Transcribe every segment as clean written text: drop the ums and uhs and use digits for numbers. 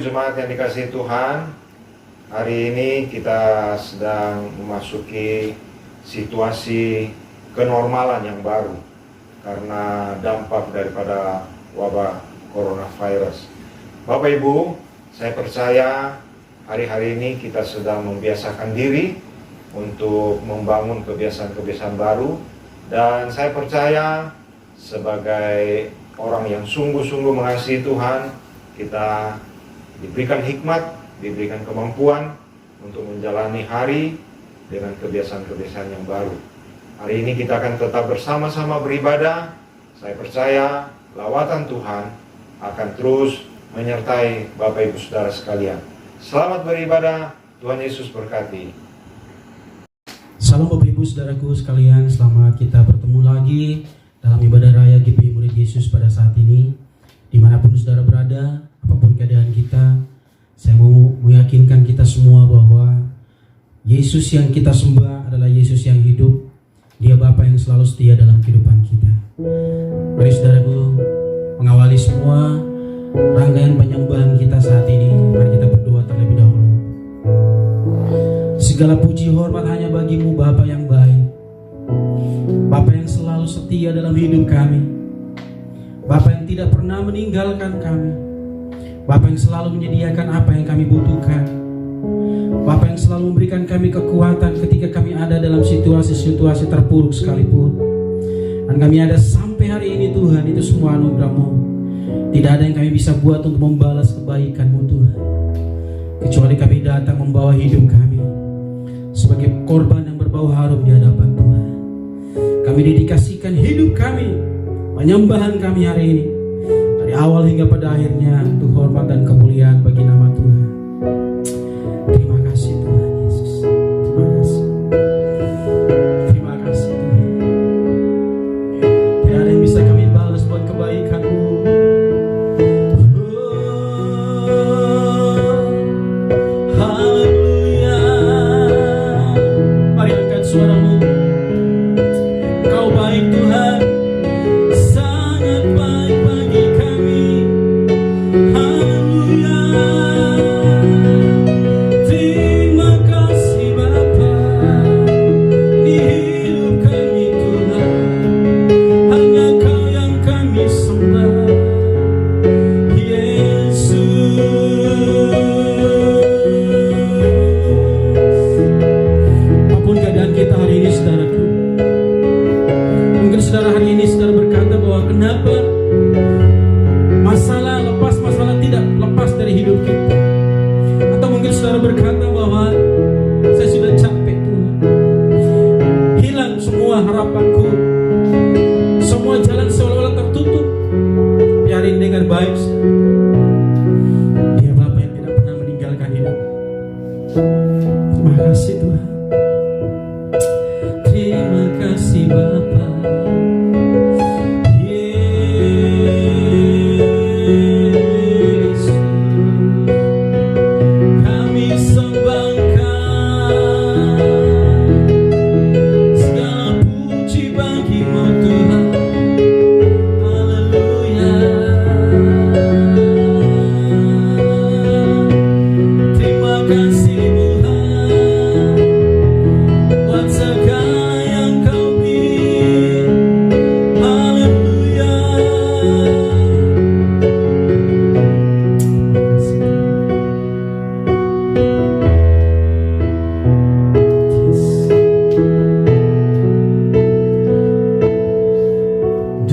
jemaat yang dikasihi Tuhan, hari ini kita sedang memasuki situasi kenormalan yang baru karena dampak daripada wabah coronavirus. Bapak Ibu, saya percaya hari-hari ini kita sedang membiasakan diri untuk membangun kebiasaan-kebiasaan baru, dan saya percaya sebagai orang yang sungguh-sungguh mengasihi Tuhan, kita diberikan hikmat, diberikan kemampuan untuk menjalani hari dengan kebiasaan-kebiasaan yang baru. Hari ini kita akan tetap bersama-sama beribadah. Saya percaya lawatan Tuhan akan terus menyertai Bapak Ibu Saudara sekalian. Selamat beribadah, Tuhan Yesus berkati. Salam Bapak Ibu Saudaraku sekalian, selamat kita bertemu lagi dalam ibadah raya GPI Murid Yesus pada saat ini. Dimanapun saudara berada, apapun keadaan kita, saya mau meyakinkan kita semua bahwa Yesus yang kita sembah adalah Yesus yang hidup. Dia Bapa yang selalu setia dalam kehidupan kita. Mari saudaraku, mengawali semua rangkaian penyembahan kita saat ini, mari kita berdoa terlebih dahulu. Segala puji hormat hanya bagimu Bapa yang baik, Bapa yang selalu setia dalam hidup kami, Bapa yang tidak pernah meninggalkan kami, Bapa yang selalu menyediakan apa yang kami butuhkan, Bapa yang selalu memberikan kami kekuatan ketika kami ada dalam situasi-situasi terpuruk sekalipun. Dan kami ada sampai hari ini Tuhan, itu semua anugerah-Mu. Tidak ada yang kami bisa buat untuk membalas kebaikan-Mu Tuhan, kecuali kami datang membawa hidup kami sebagai korban yang berbau harum di hadapan Tuhan. Kami dedikasikan hidup kami, penyembahan kami hari ini, dari awal hingga pada akhirnya, untuk hormat dan kemuliaan bagi nama Tuhan. Terima kasih Tuhan Yesus. Terima kasih. Terima kasih Tuhan. Tidak ada yang bisa kami balas buat kebaikan-Mu. Haleluya. Mari angkat suaramu. Kau baik Tuhan, sangat baik bagi kami. Haleluya. Terima kasih Bapa, di hidup kami Tuhan, hanya Kau yang kami sembah, Yesus. Apapun keadaan kita hari ini saudaraku, mungkin saudara hari ini saudara berkata bahwa kenapa masalah tidak lepas dari hidup kita. Atau mungkin saudara berkata bahwa saya sudah capek Tuhan, hilang semua harapanku, semua jalan seolah-olah tertutup. Tapi hari ini dengan baik, Dia Bapa yang tidak pernah meninggalkan hidup. Terima kasih Tuhan. Terima kasih Bapa. Yesus, kami sembahkan segala puji bagi-Mu Tuhan. Haleluya. Terima kasih Tuhan buat segala yang Kau beri. Haleluya.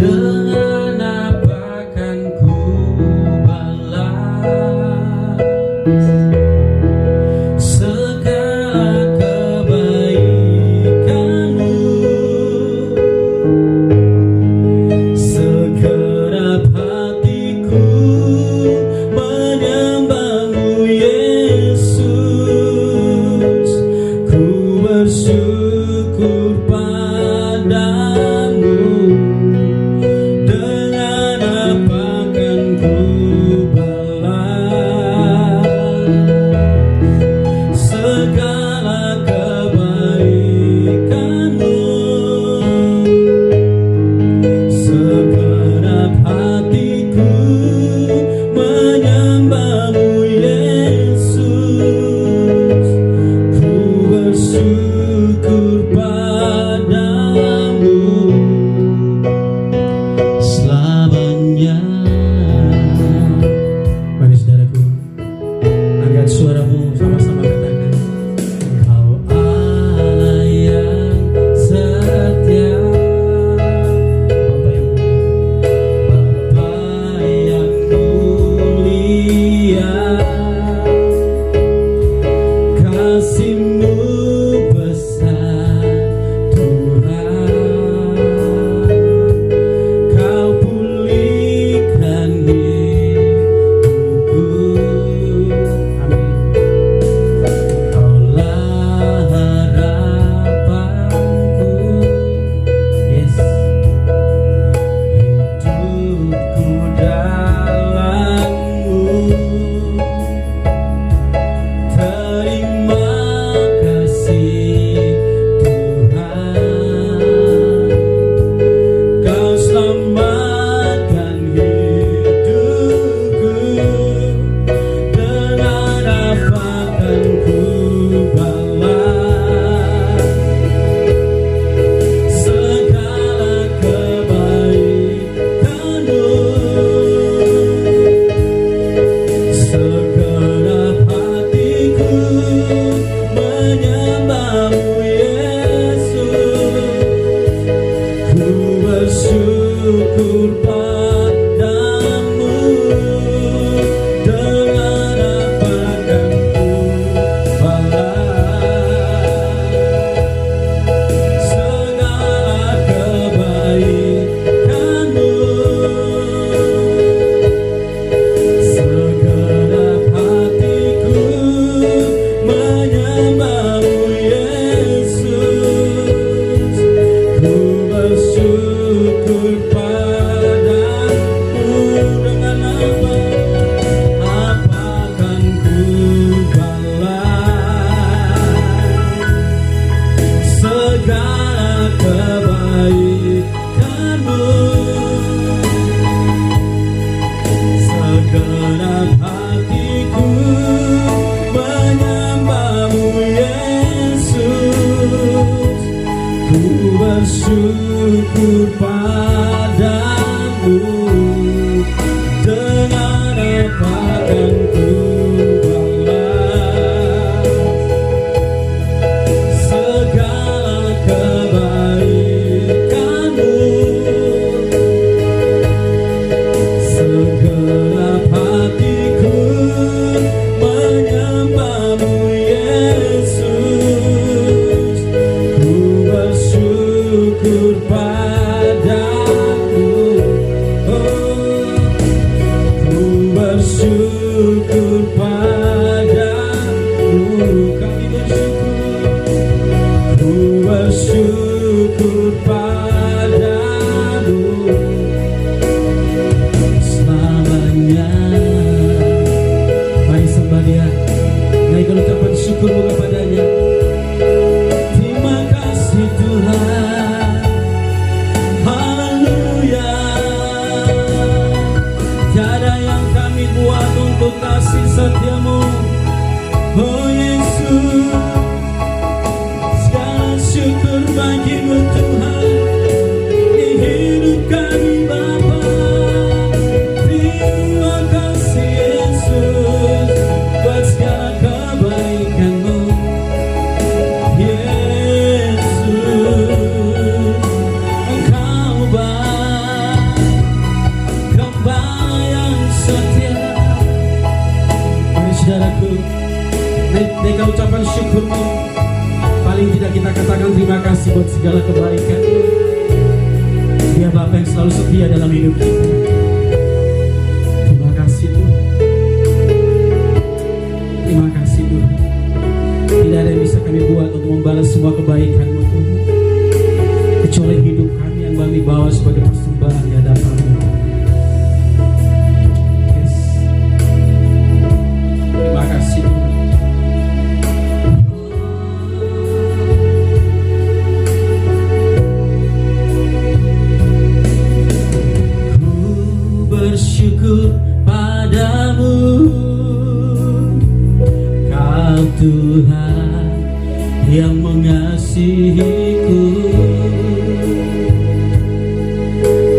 Dengan apa kan ku balas segala kebaikan-Mu, segenap hatiku menyembah-Mu Yesus. Ku bersyukur padamu. Dengan apa kan ku balas segala kebaikan-Mu, segenap hatiku menyembah-Mu Yesus. bersyukur padamu. Dengan apa akan ku balas segala kebaikanmu. Segenap hatiku menyembahmu Yesus. Ku bersyukur padamu. Ku bersyukur padamu. Kami bersyukur. Ku bersyukur padamu selamanya. Mari sembah Dia, naikkan ucapan syukurmu kepadanya. Terima kasih Tuhan, haleluya. Tiada yang kami buat untuk kasih setiamu, oh Yesus. Segala syukur bagimu Tuhan di hidup kami Bapa. Terima kasih Yesus buat segala kebaikanmu Yesus. Engkau baik, Hamba yang setia. Mari saudaraku, naikkan ucapan syukurmu. Paling tidak kita katakan terima kasih buat segala kebaikan. Dia Bapa yang selalu setia dalam hidup kita. Terima kasih Tuhan. Terima kasih Tuhan. Tidak ada yang bisa kami buat untuk membalas semua kebaikan-Mu Tuhan, kecuali hidup kami yang kami bawa sebagai persembahan di hadapan-Mu. Yes. Terima kasih Tuhan. Bersyukur padamu, Kau Tuhan yang mengasihiku.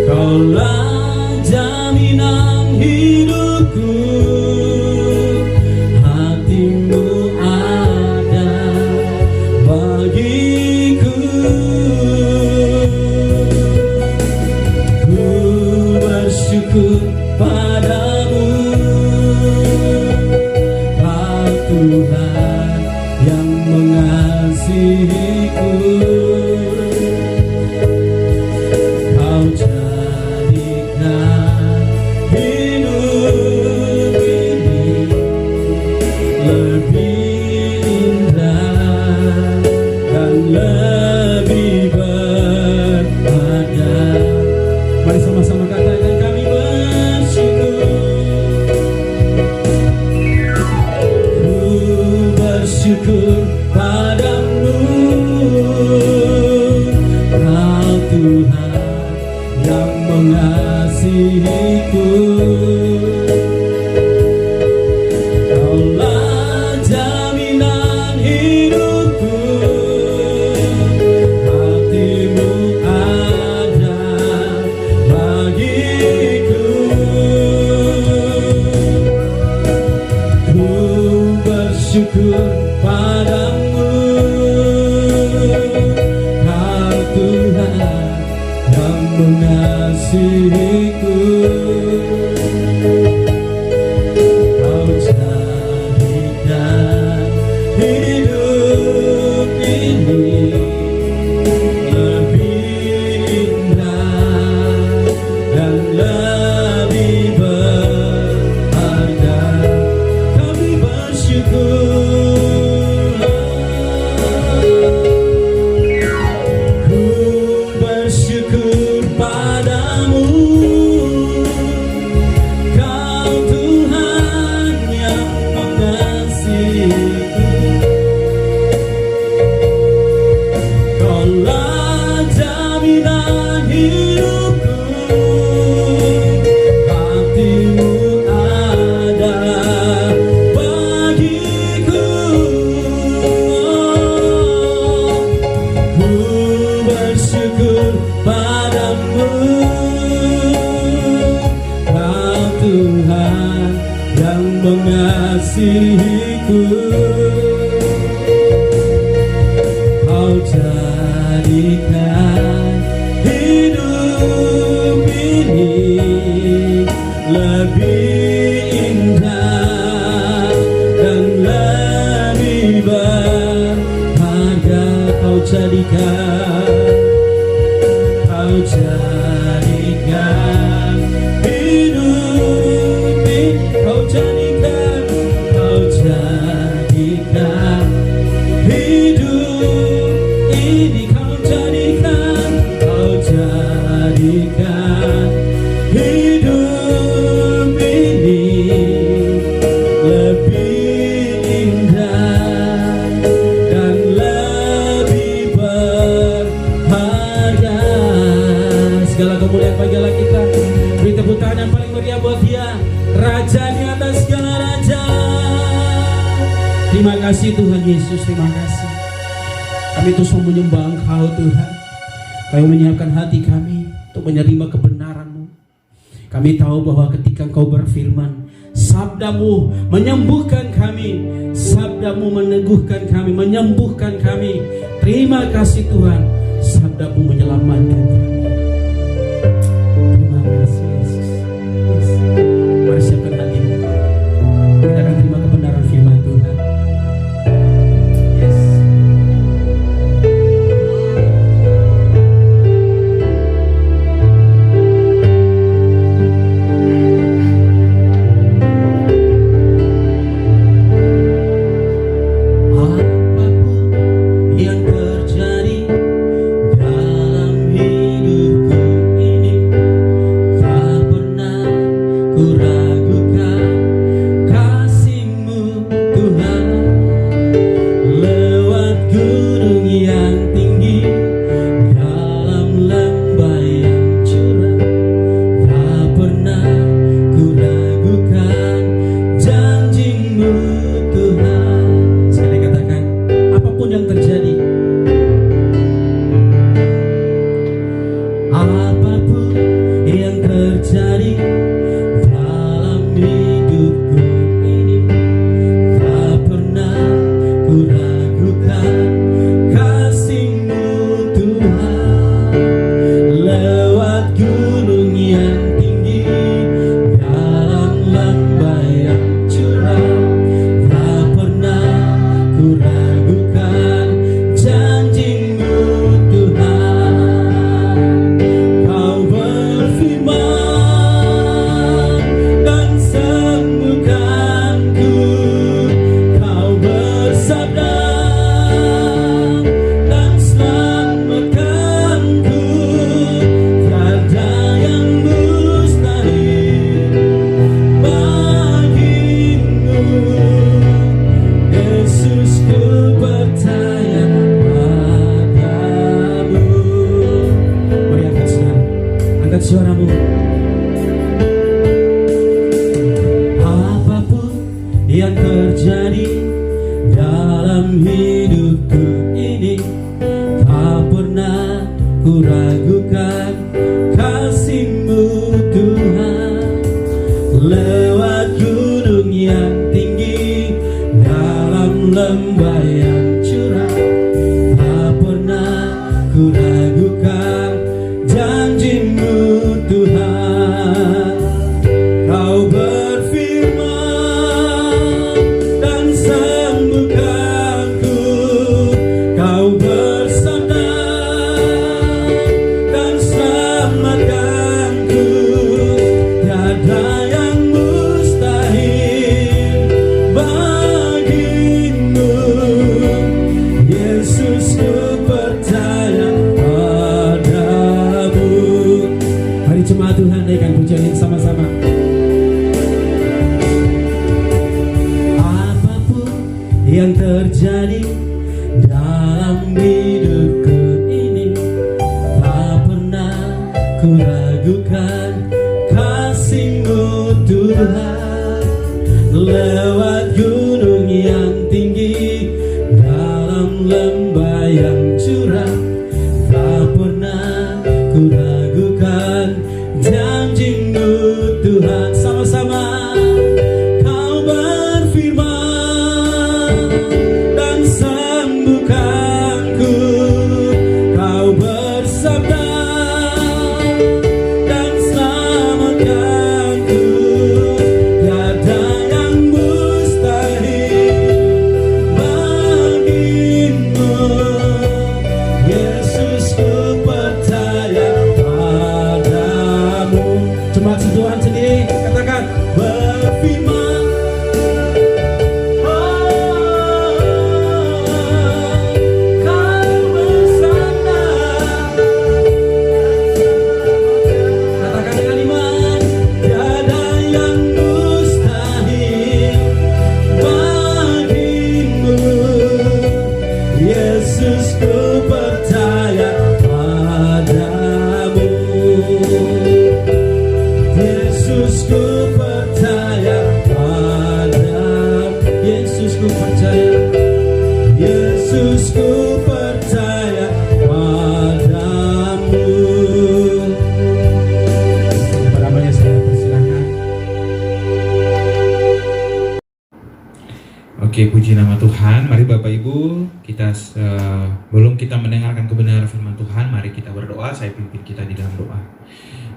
Kaulah jaminan hidupku, hati-Mu ada bagiku. Ku bersyukur padamu, Kau Tuhan yang mengasihiku. Kau jadikan hidup ini lebih indah dan lebih berharga. Mari sama-sama katakan, kami bersyukur. Ku bersyukur padamu, Kau Tuhan yang mengasihiku. Kaulah jaminan hidupku, hati-Mu ada bagiku. Ku bersyukur padamu, Kau Tuhan yang mengasihiku. Kau jadikan hidup ini lebih indah dan lebih berharga. Kami bersyukur. Ku bersyukur padamu, Kau Tuhan yang mengasihiku. Kaulah jaminan hidupku, hati-Mu ada bagiku. Ku bersyukur jadikan, kau jadikan hidup ini, kau jadikan hidup ini, kau jadikan hidup ini lebih indah dan lebih berharga. Segala kemuliaan bagi Allah kita. Beri tepuk tangan yang paling meriah buat Dia, Raja di atas segala raja. Terima kasih Tuhan Yesus, terima kasih. Kami terus mau menyembah Engkau Tuhan. Kami menyiapkan hati kami untuk menerima kebenaran-Mu. Kami tahu bahwa ketika Engkau berfirman, sabda-Mu menyembuhkan kami, sabda-Mu meneguhkan kami, menyembuhkan kami. Terima kasih Tuhan, sabda-Mu menyelamatkan kami. Terima kasih Yesus. Yes. Mari siapkan hatimu, kita akan terima kebenaran firman Tuhan. Yes. Suaramu, apapun yang terjadi dalam hidupku ini, tak pernah ku ragukan kasih-Mu Tuhan. Lewat gunung yang tinggi, dalam lembah yang curam, tak pernah ku ragukan janji-Mu Tuhan. Kau berfirman dan sembuhkanku, Kau bersabda dan selamatkanku. Tiada yang mustahil bagimu, Yesus, ku percaya padamu. Mari jemaat Tuhan, naikkan pujian ini sama-sama. Apapun yang terjadi dalam hidupku ini, tak pernah ku ragukan kasih-Mu Tuhan. Lewat gunung yang tinggi, dalam lembah yang curam, tak pernah ku ragukan janji-Mu Tuhan. Sama-sama. Kau berfirman dan sembuhkanku, Kau bersabda dan selamatkanku. Tiada yang mustahil bagimu, ku percaya padamu. Yesus ku percaya padamu. Yesus ku percaya. Yesus ku percaya padamu. Berapanya saya persilakan. Oke, puji nama Tuhan. Mari Bapak Ibu, kita sebelum kita mendengarkan kebenaran firman Tuhan, mari kita berdoa. Saya pimpin kita di dalam doa.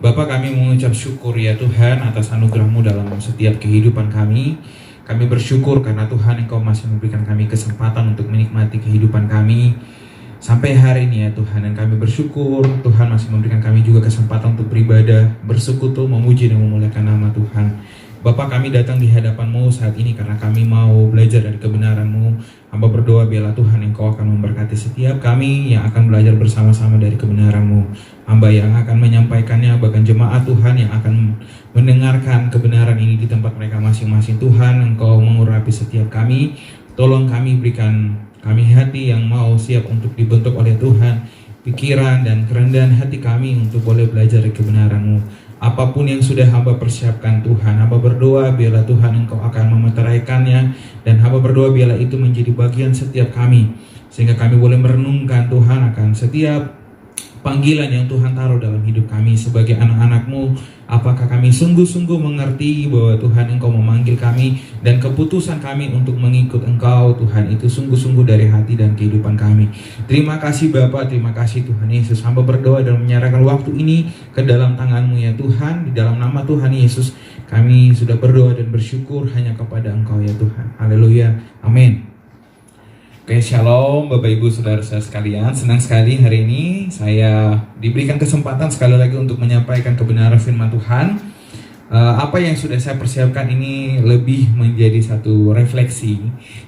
Bapa, kami mengucap syukur ya Tuhan atas anugerah-Mu dalam setiap kehidupan kami. Kami bersyukur karena Tuhan Engkau masih memberikan kami kesempatan untuk menikmati kehidupan kami sampai hari ini ya Tuhan. Dan kami bersyukur Tuhan masih memberikan kami juga kesempatan untuk beribadah, bersekutu, memuji dan memuliakan nama Tuhan. Bapa, kami datang di hadapan-Mu saat ini karena kami mau belajar dari kebenaran-Mu. Hamba berdoa biarlah Tuhan Engkau akan memberkati setiap kami yang akan belajar bersama-sama dari kebenaran-Mu. Hamba yang akan menyampaikannya, bahkan jemaat Tuhan yang akan mendengarkan kebenaran ini di tempat mereka masing-masing. Tuhan, Engkau mengurapi setiap kami. Tolong kami, berikan kami hati yang mau siap untuk dibentuk oleh Tuhan, pikiran dan kerendahan hati kami untuk boleh belajar dari kebenaran-Mu. Apapun yang sudah hamba persiapkan Tuhan, hamba berdoa biarlah Tuhan Engkau akan memeteraikannya, dan hamba berdoa biarlah itu menjadi bagian setiap kami, sehingga kami boleh merenungkan Tuhan akan setiap panggilan yang Tuhan taruh dalam hidup kami sebagai anak-anak-Mu. Apakah kami sungguh-sungguh mengerti bahwa Tuhan Engkau memanggil kami, dan keputusan kami untuk mengikut Engkau Tuhan itu sungguh-sungguh dari hati dan kehidupan kami. Terima kasih Bapa, terima kasih Tuhan Yesus. Hamba berdoa dan menyerahkan waktu ini ke dalam tangan-Mu ya Tuhan. Di dalam nama Tuhan Yesus kami sudah berdoa dan bersyukur hanya kepada Engkau ya Tuhan. Haleluya, amin. Oke, shalom Bapak Ibu Saudara-saudara sekalian. Senang sekali hari ini saya diberikan kesempatan sekali lagi untuk menyampaikan kebenaran firman Tuhan. Apa yang sudah saya persiapkan ini lebih menjadi satu refleksi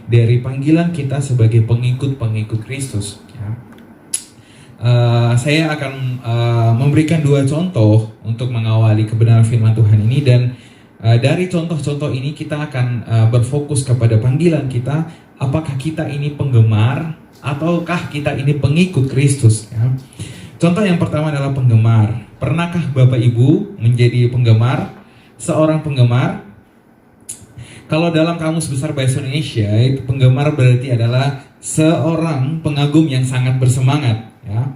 dari panggilan kita sebagai pengikut-pengikut Kristus ya. Saya akan memberikan 2 contoh untuk mengawali kebenaran firman Tuhan ini, dan dari contoh-contoh ini kita akan berfokus kepada panggilan kita. Apakah kita ini penggemar ataukah kita ini pengikut Kristus ya? Contoh yang pertama adalah penggemar. Pernahkah Bapak Ibu menjadi penggemar? Seorang penggemar, kalau dalam Kamus Besar Bahasa Indonesia, itu penggemar berarti adalah seorang pengagum yang sangat bersemangat ya.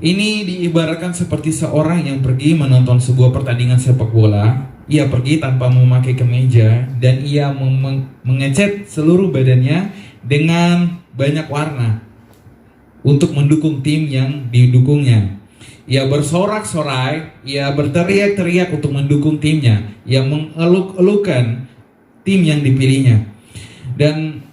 Ini diibaratkan seperti seorang yang pergi menonton sebuah pertandingan sepak bola. Ia pergi tanpa memakai kemeja, dan ia mengecat seluruh badannya dengan banyak warna untuk mendukung tim yang didukungnya. Ia bersorak-sorai, ia berteriak-teriak untuk mendukung timnya. Ia mengeluk-elukan tim yang dipilihnya. Dan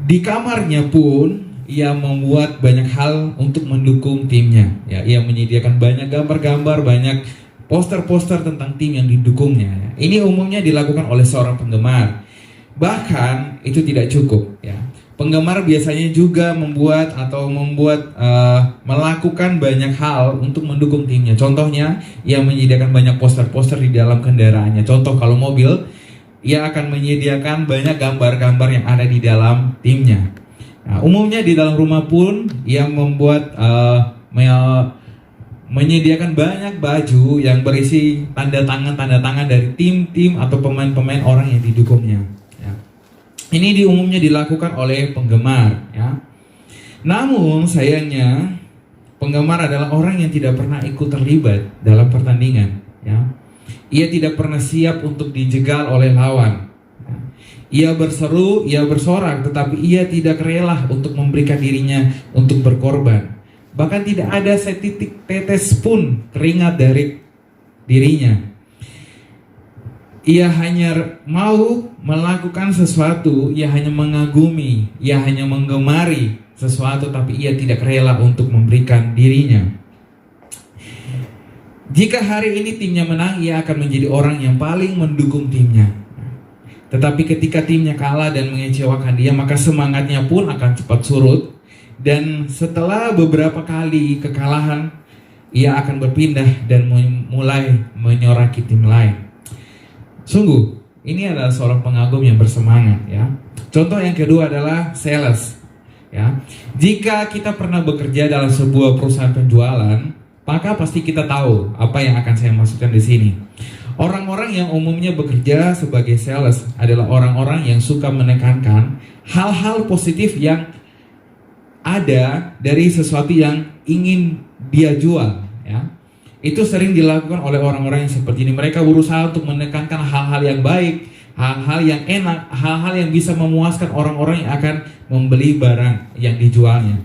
di kamarnya pun ia membuat banyak hal untuk mendukung timnya. Ya, ia menyediakan banyak gambar-gambar, banyak poster-poster tentang tim yang didukungnya. Ini umumnya dilakukan oleh seorang penggemar. Bahkan itu tidak cukup ya. Penggemar biasanya juga melakukan banyak hal untuk mendukung timnya. Contohnya, ia menyediakan banyak poster-poster di dalam kendaraannya. Contoh kalau mobil, ia akan menyediakan banyak gambar-gambar yang ada di dalam timnya. Nah, umumnya di dalam rumah pun ia menyediakan banyak baju yang berisi tanda tangan dari tim-tim atau pemain-pemain orang yang didukungnya ya. Ini umumnya dilakukan oleh penggemar ya. Namun sayangnya penggemar adalah orang yang tidak pernah ikut terlibat dalam pertandingan ya. Ia tidak pernah siap untuk dijegal oleh lawan ya. Ia berseru, ia bersorak, tetapi ia tidak rela untuk memberikan dirinya untuk berkorban. Bahkan tidak ada setitik tetes pun keringat dari dirinya. Ia hanya mau melakukan sesuatu, ia hanya mengagumi, ia hanya menggemari sesuatu, tapi ia tidak rela untuk memberikan dirinya. Jika hari ini timnya menang, ia akan menjadi orang yang paling mendukung timnya. Tetapi ketika timnya kalah dan mengecewakan dia, maka semangatnya pun akan cepat surut. Dan setelah beberapa kali kekalahan, ia akan berpindah dan mulai menyoraki tim lain. Sungguh, ini adalah seorang pengagum yang bersemangat ya. Contoh yang kedua adalah sales. Ya, jika kita pernah bekerja dalam sebuah perusahaan penjualan, maka pasti kita tahu apa yang akan saya maksudkan di sini. Orang-orang yang umumnya bekerja sebagai sales adalah orang-orang yang suka menekankan hal-hal positif yang ada dari sesuatu yang ingin dia jual. Ya, itu sering dilakukan oleh orang-orang yang seperti ini. Mereka berusaha untuk menekankan hal-hal yang baik, hal-hal yang enak, hal-hal yang bisa memuaskan orang-orang yang akan membeli barang yang dijualnya.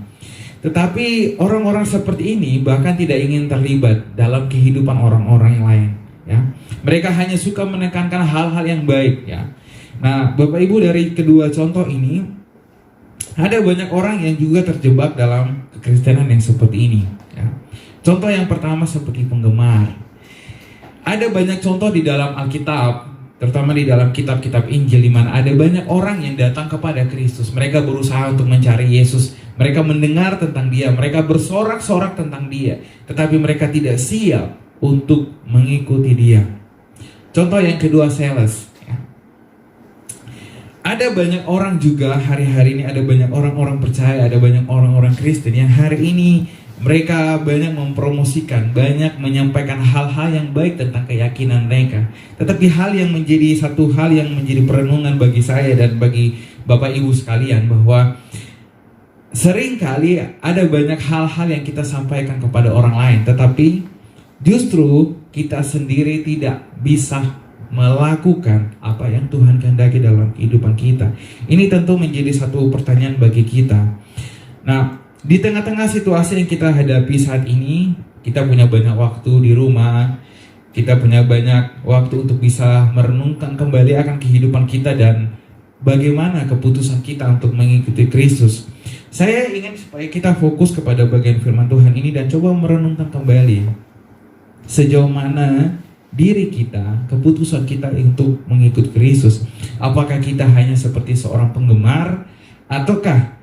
Tetapi orang-orang seperti ini bahkan tidak ingin terlibat dalam kehidupan orang-orang yang lain. Ya, mereka hanya suka menekankan hal-hal yang baik. Ya, nah, Bapak Ibu, dari kedua contoh ini ada banyak orang yang juga terjebak dalam kekristenan yang seperti ini. Ya. Contoh yang pertama seperti penggemar. Ada banyak contoh di dalam Alkitab, terutama di dalam kitab-kitab Injil, di mana ada banyak orang yang datang kepada Kristus. Mereka berusaha untuk mencari Yesus. Mereka mendengar tentang Dia, mereka bersorak-sorak tentang Dia, tetapi mereka tidak siap untuk mengikuti Dia. Contoh yang kedua, sales. Ya. Ada banyak orang juga hari-hari ini, ada banyak orang-orang percaya, ada banyak orang-orang Kristen yang hari ini mereka banyak mempromosikan, banyak menyampaikan hal-hal yang baik tentang keyakinan mereka. Tetapi hal yang menjadi satu hal yang menjadi perenungan bagi saya dan bagi Bapak Ibu sekalian, bahwa seringkali ada banyak hal-hal yang kita sampaikan kepada orang lain, tetapi justru kita sendiri tidak bisa melakukan apa yang Tuhan kehendaki dalam kehidupan kita. Ini tentu menjadi satu pertanyaan bagi kita. Nah, di tengah-tengah situasi yang kita hadapi saat ini, kita punya banyak waktu di rumah, kita punya banyak waktu untuk bisa merenungkan kembali akan kehidupan kita dan bagaimana keputusan kita untuk mengikuti Kristus. Saya ingin supaya kita fokus kepada bagian firman Tuhan ini dan coba merenungkan kembali sejauh mana diri kita, keputusan kita untuk mengikut Kristus. Apakah kita hanya seperti seorang penggemar, ataukah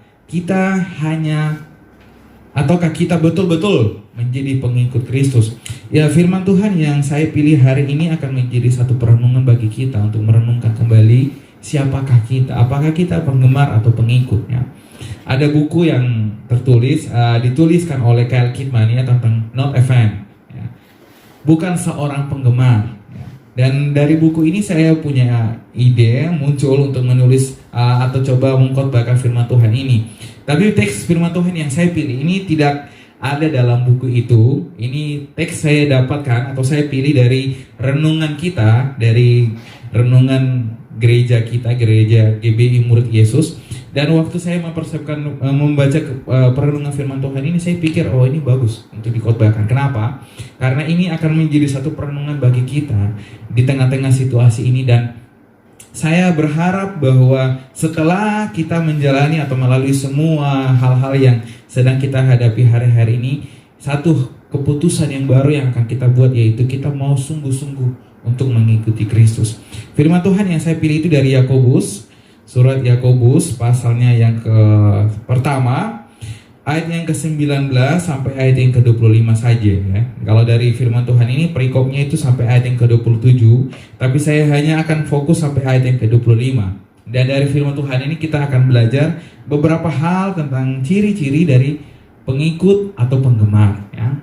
kita betul-betul menjadi pengikut Kristus? Ya, firman Tuhan yang saya pilih hari ini akan menjadi satu perenungan bagi kita untuk merenungkan kembali siapakah kita, apakah kita penggemar atau pengikutnya. Ada buku yang dituliskan oleh Kyle Kidman ya, tentang Not a Fan. Bukan seorang penggemar. Dan dari buku ini saya punya ide muncul untuk menulis atau coba mengkhotbahkan firman Tuhan ini. Tapi teks firman Tuhan yang saya pilih ini tidak ada dalam buku itu. Ini teks saya dapatkan atau saya pilih dari renungan kita, dari renungan gereja kita, gereja GBI Murid Yesus. Dan waktu saya mempersiapkan membaca perenungan firman Tuhan ini, saya pikir ini bagus untuk dikhotbahkan. Kenapa? Karena ini akan menjadi satu perenungan bagi kita di tengah-tengah situasi ini. Dan saya berharap bahwa setelah kita menjalani atau melalui semua hal-hal yang sedang kita hadapi hari-hari ini, satu keputusan yang baru yang akan kita buat, yaitu kita mau sungguh-sungguh untuk mengikuti Kristus. Firman Tuhan yang saya pilih itu dari Yakobus, surat Yakobus pasalnya yang pertama, ayat yang ke-19 sampai ayat yang ke-25 saja ya. Kalau dari firman Tuhan ini perikopnya itu sampai ayat yang ke-27, tapi saya hanya akan fokus sampai ayat yang ke-25. Dan dari firman Tuhan ini kita akan belajar beberapa hal tentang ciri-ciri dari pengikut atau penggemar ya.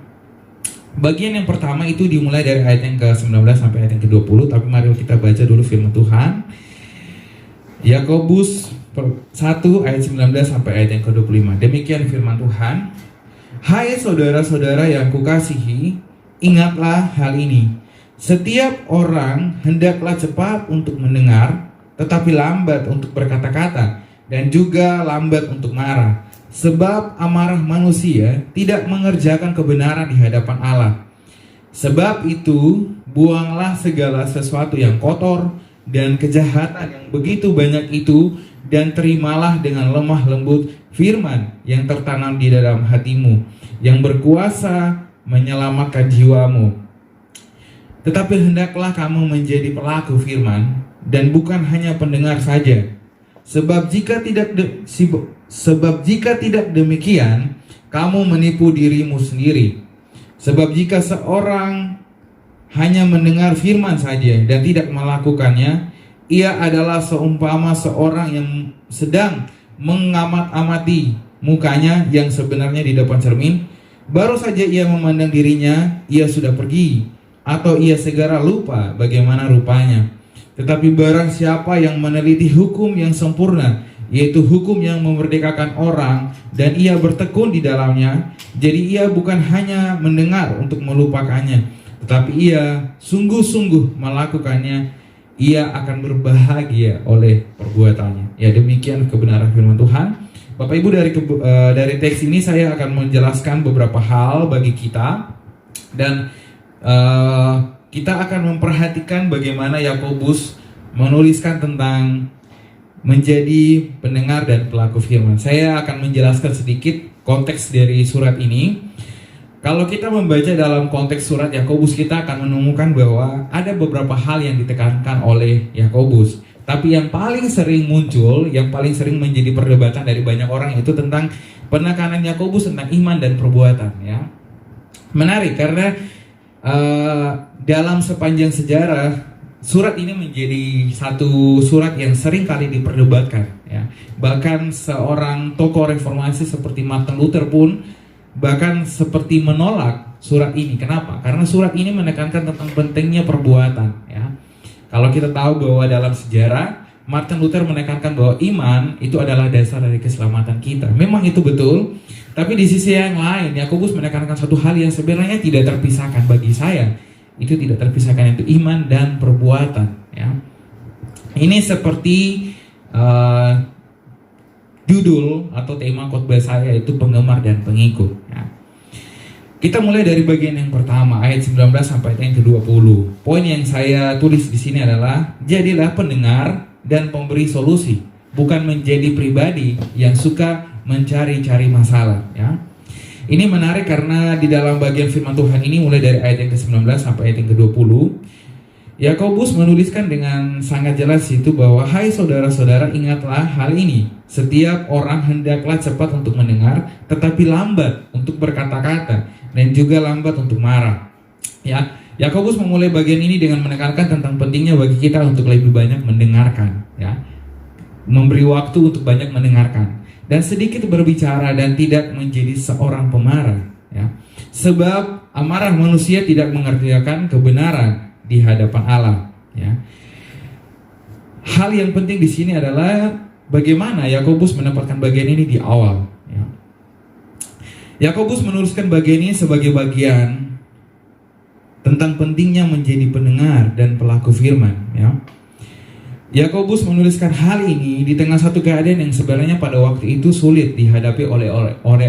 Bagian yang pertama itu dimulai dari ayat yang ke-19 sampai ayat yang ke-20, tapi mari kita baca dulu firman Tuhan. Yakobus 1 ayat 19 sampai ayat yang ke-25. Demikian firman Tuhan. Hai saudara-saudara yang kukasihi, ingatlah hal ini. Setiap orang hendaklah cepat untuk mendengar, tetapi lambat untuk berkata-kata, dan juga lambat untuk marah. Sebab amarah manusia tidak mengerjakan kebenaran di hadapan Allah. Sebab itu, buanglah segala sesuatu yang kotor dan kejahatan yang begitu banyak itu, dan terimalah dengan lemah lembut firman yang tertanam di dalam hatimu, yang berkuasa menyelamatkan jiwamu. Tetapi hendaklah kamu menjadi pelaku firman, dan bukan hanya pendengar saja. Sebab jika tidak demikian, kamu menipu dirimu sendiri. Sebab jika seorang hanya mendengar firman saja dan tidak melakukannya, ia adalah seumpama seorang yang sedang mengamat-amati mukanya yang sebenarnya di depan cermin. Baru saja ia memandang dirinya, ia sudah pergi, atau ia segera lupa bagaimana rupanya. Tetapi barang siapa yang meneliti hukum yang sempurna, yaitu hukum yang memerdekakan orang, dan ia bertekun di dalamnya, jadi ia bukan hanya mendengar untuk melupakannya, tetapi ia sungguh-sungguh melakukannya, ia akan berbahagia oleh perbuatannya. Ya, demikian kebenaran firman Tuhan. Bapak Ibu, dari teks ini saya akan menjelaskan beberapa hal bagi kita, dan kita akan memperhatikan bagaimana Yakobus menuliskan tentang menjadi pendengar dan pelaku firman. Saya akan menjelaskan sedikit konteks dari surat ini. Kalau kita membaca dalam konteks surat Yakobus, kita akan menemukan bahwa ada beberapa hal yang ditekankan oleh Yakobus. Tapi yang paling sering muncul, yang paling sering menjadi perdebatan dari banyak orang, itu tentang penekanan Yakobus tentang iman dan perbuatan. Ya, menarik karena dalam sepanjang sejarah surat ini menjadi satu surat yang sering kali diperdebatkan. Ya, bahkan seorang tokoh reformasi seperti Martin Luther pun bahkan seperti menolak surat ini. Kenapa? Karena surat ini menekankan tentang pentingnya perbuatan. Ya. Kalau kita tahu bahwa dalam sejarah Martin Luther menekankan bahwa iman itu adalah dasar dari keselamatan kita. Memang itu betul, tapi di sisi yang lain Yakobus menekankan satu hal yang sebenarnya tidak terpisahkan bagi saya. Itu tidak terpisahkan, itu iman dan perbuatan. Ya. Ini seperti judul atau tema khotbah saya, itu penggemar dan pengikut. Ya. Kita mulai dari bagian yang pertama, ayat 19 sampai ayat yang ke-20. Poin yang saya tulis di sini adalah, jadilah pendengar dan pemberi solusi, bukan menjadi pribadi yang suka mencari-cari masalah. Ya. Ini menarik karena di dalam bagian firman Tuhan ini, mulai dari ayat yang ke-19 sampai ayat yang ke-20, Yakobus menuliskan dengan sangat jelas itu bahwa, hai saudara-saudara, ingatlah hal ini. Setiap orang hendaklah cepat untuk mendengar, tetapi lambat untuk berkata-kata, dan juga lambat untuk marah. Ya, Yakobus memulai bagian ini dengan menekankan tentang pentingnya bagi kita untuk lebih banyak mendengarkan, ya, memberi waktu untuk banyak mendengarkan, dan sedikit berbicara dan tidak menjadi seorang pemarah. Ya, sebab amarah manusia tidak mengerjakan kebenaran di hadapan Allah. Ya. Hal yang penting di sini adalah bagaimana Yakobus menempatkan bagian ini di awal. Ya. Yakobus menuliskan bagian ini sebagai bagian tentang pentingnya menjadi pendengar dan pelaku firman. Ya. Yakobus menuliskan hal ini di tengah satu keadaan yang sebenarnya pada waktu itu sulit dihadapi oleh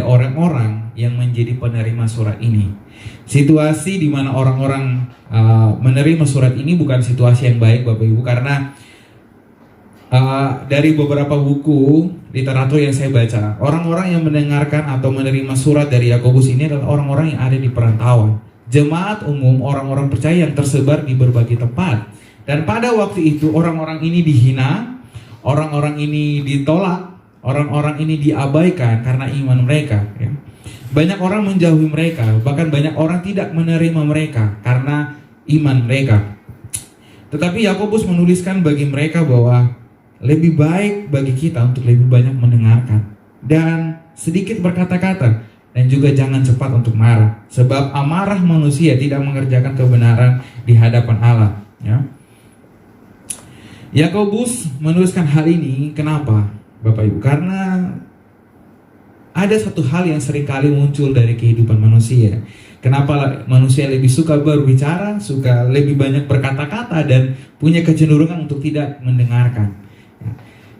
orang-orang yang menjadi penerima surat ini. Situasi di mana orang-orang menerima surat ini bukan situasi yang baik, Bapak Ibu, karena dari beberapa buku literatur yang saya baca, orang-orang yang mendengarkan atau menerima surat dari Yakobus ini adalah orang-orang yang ada di perantauan, jemaat umum, orang-orang percaya yang tersebar di berbagai tempat. Dan pada waktu itu orang-orang ini dihina, orang-orang ini ditolak, orang-orang ini diabaikan karena iman mereka. Ya. Banyak orang menjauhi mereka, bahkan banyak orang tidak menerima mereka karena iman mereka. Tetapi Yakobus menuliskan bagi mereka bahwa lebih baik bagi kita untuk lebih banyak mendengarkan dan sedikit berkata-kata, dan juga jangan cepat untuk marah, sebab amarah manusia tidak mengerjakan kebenaran di hadapan Allah. Ya. Yakobus menuliskan hal ini, kenapa Bapak Ibu? Karena ada satu hal yang seringkali muncul dari kehidupan manusia. Kenapa manusia lebih suka berbicara, suka lebih banyak berkata-kata, dan punya kecenderungan untuk tidak mendengarkan.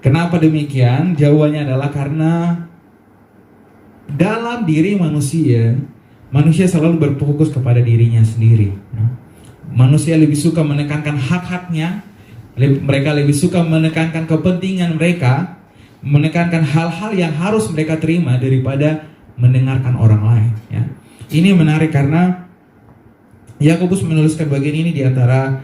Kenapa demikian? Jawabannya adalah karena dalam diri manusia selalu berfokus kepada dirinya sendiri. Manusia lebih suka menekankan hak-haknya, mereka lebih suka menekankan kepentingan mereka, menekankan hal-hal yang harus mereka terima daripada mendengarkan orang lain. Ya. Ini menarik karena Yakobus menuliskan bagian ini di antara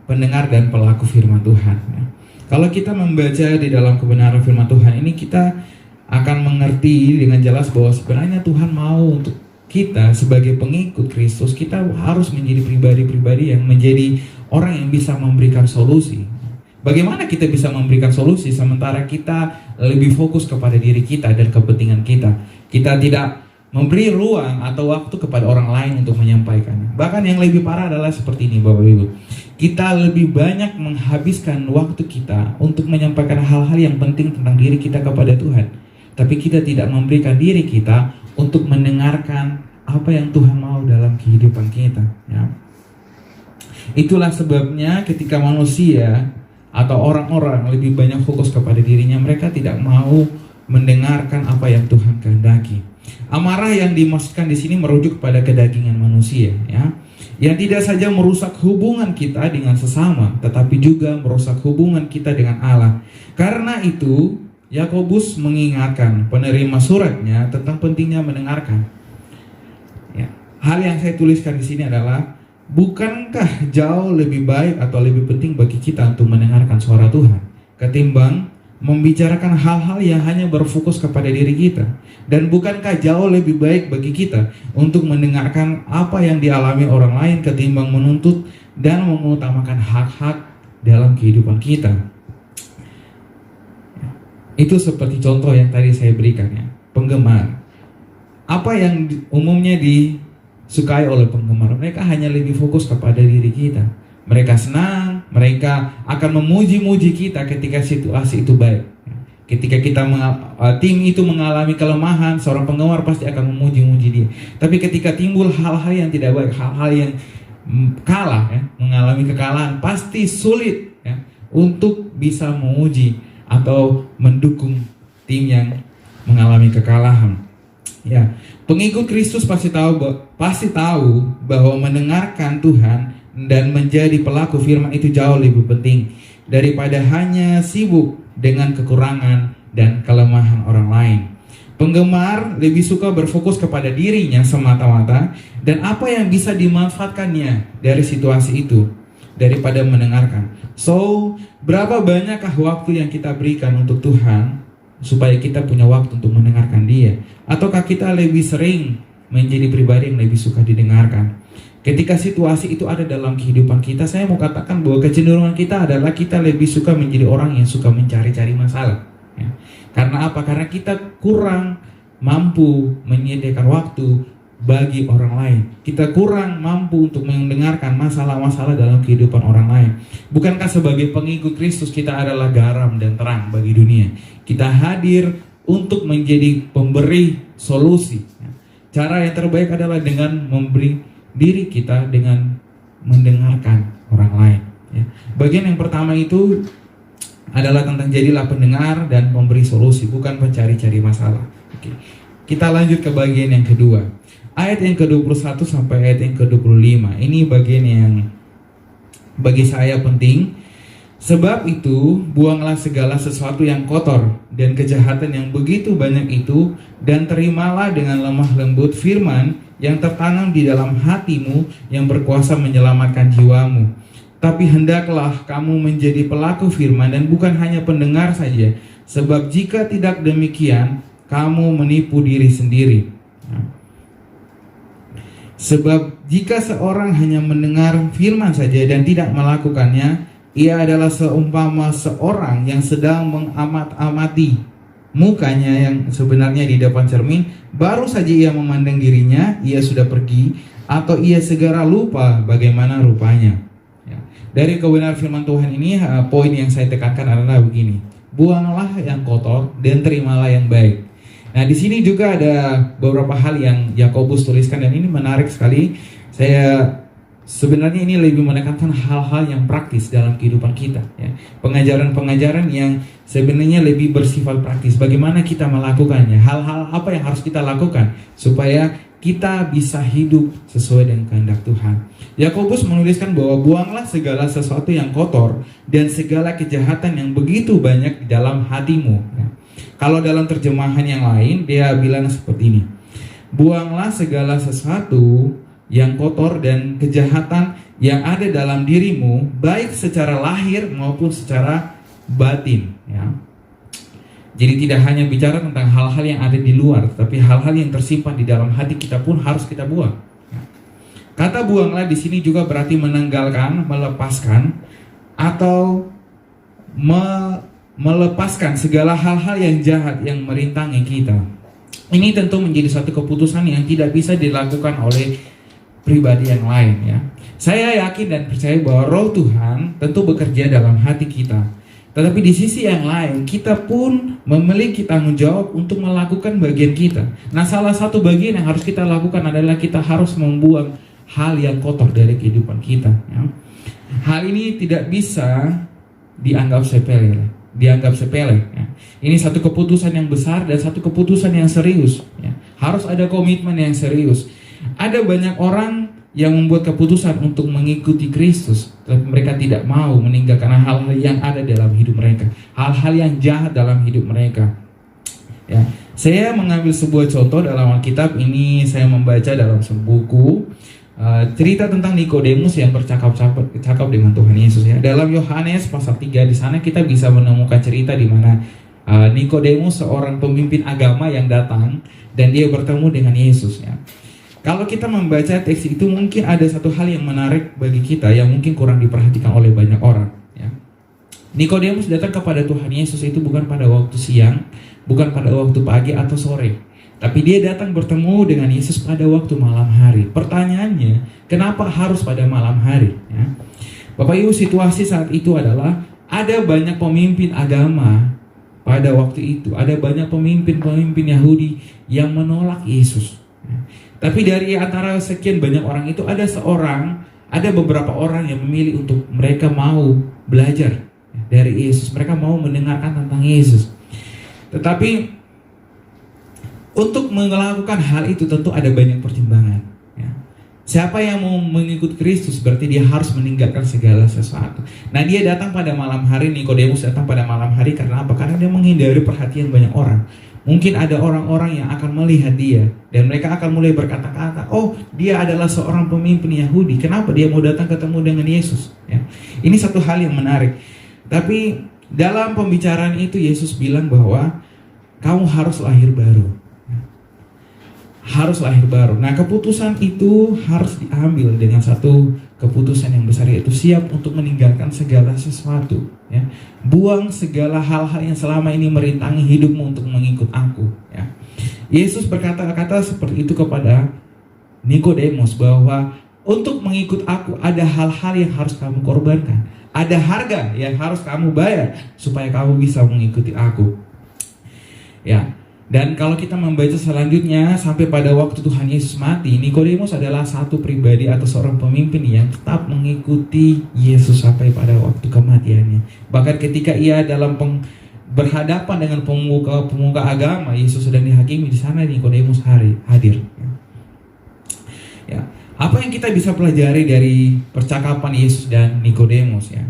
pendengar dan pelaku firman Tuhan. Ya. Kalau kita membaca di dalam kebenaran firman Tuhan ini, kita akan mengerti dengan jelas bahwa sebenarnya Tuhan mau untuk kita sebagai pengikut Kristus, kita harus menjadi pribadi-pribadi yang menjadi orang yang bisa memberikan solusi. Bagaimana kita bisa memberikan solusi sementara kita lebih fokus kepada diri kita dan kepentingan kita? Kita tidak memberi ruang atau waktu kepada orang lain untuk menyampaikannya. Bahkan yang lebih parah adalah seperti ini, Bapak Ibu. Kita lebih banyak menghabiskan waktu kita untuk menyampaikan hal-hal yang penting tentang diri kita kepada Tuhan. Tapi kita tidak memberikan diri kita untuk mendengarkan apa yang Tuhan mau dalam kehidupan kita. Ya. Itulah sebabnya ketika manusia atau orang-orang lebih banyak fokus kepada dirinya, mereka tidak mau mendengarkan apa yang Tuhan kehendaki. Amarah yang dimaksudkan di sini merujuk kepada kedagingan manusia, ya, yang tidak saja merusak hubungan kita dengan sesama, tetapi juga merusak hubungan kita dengan Allah. Karena itu, Yakobus mengingatkan penerima suratnya tentang pentingnya mendengarkan. Ya, hal yang saya tuliskan di sini adalah, bukankah jauh lebih baik atau lebih penting bagi kita untuk mendengarkan suara Tuhan ketimbang membicarakan hal-hal yang hanya berfokus kepada diri kita? Dan bukankah jauh lebih baik bagi kita untuk mendengarkan apa yang dialami orang lain ketimbang menuntut dan mengutamakan hak-hak dalam kehidupan kita? Itu seperti contoh yang tadi saya berikan, ya. Penggemar, apa yang umumnya disukai oleh penggemar? Mereka hanya lebih fokus kepada diri kita. Mereka senang, mereka akan memuji-muji kita ketika situasi itu baik. Ketika tim itu mengalami kelemahan, seorang penggemar pasti akan memuji-muji dia. Tapi ketika timbul hal-hal yang tidak baik, hal-hal yang kalah, ya, mengalami kekalahan, pasti sulit, ya, untuk bisa memuji atau mendukung tim yang mengalami kekalahan. Ya, pengikut Kristus pasti tahu bahwa mendengarkan Tuhan dan menjadi pelaku firman itu jauh lebih penting daripada hanya sibuk dengan kekurangan dan kelemahan orang lain. Penggemar lebih suka berfokus kepada dirinya semata-mata dan apa yang bisa dimanfaatkannya dari situasi itu daripada mendengarkan. So, berapa banyakkah waktu yang kita berikan untuk Tuhan supaya kita punya waktu untuk mendengarkan Dia? Ataukah kita lebih sering menjadi pribadi yang lebih suka didengarkan? Ketika situasi itu ada dalam kehidupan kita, saya mau katakan bahwa kecenderungan kita adalah kita lebih suka menjadi orang yang suka mencari-cari masalah, ya. Karena apa? Karena kita kurang mampu menyediakan waktu bagi orang lain. Kita kurang mampu untuk mendengarkan masalah-masalah dalam kehidupan orang lain. Bukankah sebagai pengikut Kristus kita adalah garam dan terang bagi dunia? Kita hadir untuk menjadi pemberi solusi. Cara yang terbaik adalah dengan memberi diri kita dengan mendengarkan orang lain, ya. Bagian yang pertama itu adalah tentang jadilah pendengar dan memberi solusi, bukan pencari-cari masalah. Oke. Kita lanjut ke bagian yang kedua, ayat yang ke-21 sampai ayat yang ke-25. Ini bagian yang bagi saya penting. Sebab itu, buanglah segala sesuatu yang kotor dan kejahatan yang begitu banyak itu, dan terimalah dengan lemah lembut firman yang tertanam di dalam hatimu yang berkuasa menyelamatkan jiwamu. Tapi hendaklah kamu menjadi pelaku firman dan bukan hanya pendengar saja, sebab jika tidak demikian, kamu menipu diri sendiri. Sebab jika seorang hanya mendengar firman saja dan tidak melakukannya, ia adalah seumpama seorang yang sedang mengamat-amati mukanya yang sebenarnya di depan cermin. Baru saja ia memandang dirinya, ia sudah pergi, atau ia segera lupa bagaimana rupanya. Ya. Dari kebenaran firman Tuhan ini, poin yang saya tekankan adalah begini: buanglah yang kotor dan terimalah yang baik. Nah, di sini juga ada beberapa hal yang Yakobus tuliskan dan ini menarik sekali. Sebenarnya ini lebih menekankan hal-hal yang praktis dalam kehidupan kita, ya. Pengajaran-pengajaran yang sebenarnya lebih bersifat praktis. Bagaimana kita melakukannya? Hal-hal apa yang harus kita lakukan supaya kita bisa hidup sesuai dengan kehendak Tuhan. Yakobus menuliskan bahwa buanglah segala sesuatu yang kotor dan segala kejahatan yang begitu banyak di dalam hatimu, ya. Kalau dalam terjemahan yang lain dia bilang seperti ini: buanglah segala sesuatu yang kotor dan kejahatan yang ada dalam dirimu, baik secara lahir maupun secara batin, ya. Jadi tidak hanya bicara tentang hal-hal yang ada di luar, tapi hal-hal yang tersimpan di dalam hati kita pun harus kita buang. Kata buanglah di sini juga berarti menanggalkan, melepaskan, atau melepaskan segala hal-hal yang jahat yang merintangi kita. Ini tentu menjadi satu keputusan yang tidak bisa dilakukan oleh pribadi yang lain ya. Saya yakin dan percaya bahwa Roh Tuhan tentu bekerja dalam hati kita. Tetapi di sisi yang lain, kita pun memiliki tanggung jawab untuk melakukan bagian kita. Nah, salah satu bagian yang harus kita lakukan adalah kita harus membuang hal yang kotor dari kehidupan kita. Ya. Hal ini tidak bisa dianggap sepele. Ya. Ini satu keputusan yang besar dan satu keputusan yang serius. Ya. Harus ada komitmen yang serius. Ada banyak orang yang membuat keputusan untuk mengikuti Kristus, tapi mereka tidak mau meninggalkan hal-hal yang ada dalam hidup mereka, hal-hal yang jahat dalam hidup mereka. Ya, saya mengambil sebuah contoh dalam Alkitab. Ini saya membaca dalam sebuah buku cerita tentang Nikodemus yang bercakap dengan Tuhan Yesus. Ya, dalam Yohanes pasal 3 di sana kita bisa menemukan cerita di mana Nikodemus seorang pemimpin agama yang datang dan dia bertemu dengan Yesus. Ya. Kalau kita membaca teks itu mungkin ada satu hal yang menarik bagi kita yang mungkin kurang diperhatikan oleh banyak orang. Ya. Nikodemus datang kepada Tuhan Yesus itu bukan pada waktu siang, bukan pada waktu pagi atau sore, tapi dia datang bertemu dengan Yesus pada waktu malam hari. Pertanyaannya, kenapa harus pada malam hari? Ya. Bapak Ibu, situasi saat itu adalah ada banyak pemimpin agama pada waktu itu, ada banyak pemimpin Yahudi yang menolak Yesus. Ya. Tapi dari antara sekian banyak orang itu ada beberapa orang yang memilih untuk mereka mau belajar dari Yesus. Mereka mau mendengarkan tentang Yesus. Tetapi untuk melakukan hal itu tentu ada banyak pertimbangan. Ya. Siapa yang mau mengikut Kristus berarti dia harus meninggalkan segala sesuatu. Nah, dia datang pada malam hari, Nikodemus datang pada malam hari karena apa? Karena dia menghindari perhatian banyak orang. Mungkin ada orang-orang yang akan melihat dia dan mereka akan mulai berkata-kata, oh, dia adalah seorang pemimpin Yahudi, kenapa dia mau datang ketemu dengan Yesus? Ya. Ini satu hal yang menarik. Tapi dalam pembicaraan itu Yesus bilang bahwa kamu harus lahir baru. Harus lahir baru. Nah, keputusan itu harus diambil dengan satu keputusan yang besar, yaitu siap untuk meninggalkan segala sesuatu. Ya. Buang segala hal-hal yang selama ini merintangi hidupmu untuk mengikut aku. Ya. Yesus berkata-kata seperti itu kepada Nikodemus bahwa untuk mengikut aku ada hal-hal yang harus kamu korbankan. Ada harga yang harus kamu bayar supaya kamu bisa mengikuti aku. Ya. Dan kalau kita membaca selanjutnya sampai pada waktu Tuhan Yesus mati, Nikodemus adalah satu pribadi atau seorang pemimpin yang tetap mengikuti Yesus sampai pada waktu kematiannya. Bahkan ketika ia dalam berhadapan dengan pemuka agama, Yesus sedang dihakimi di sana, Nikodemus hadir. Ya. Apa yang kita bisa pelajari dari percakapan Yesus dan Nikodemus? Ya.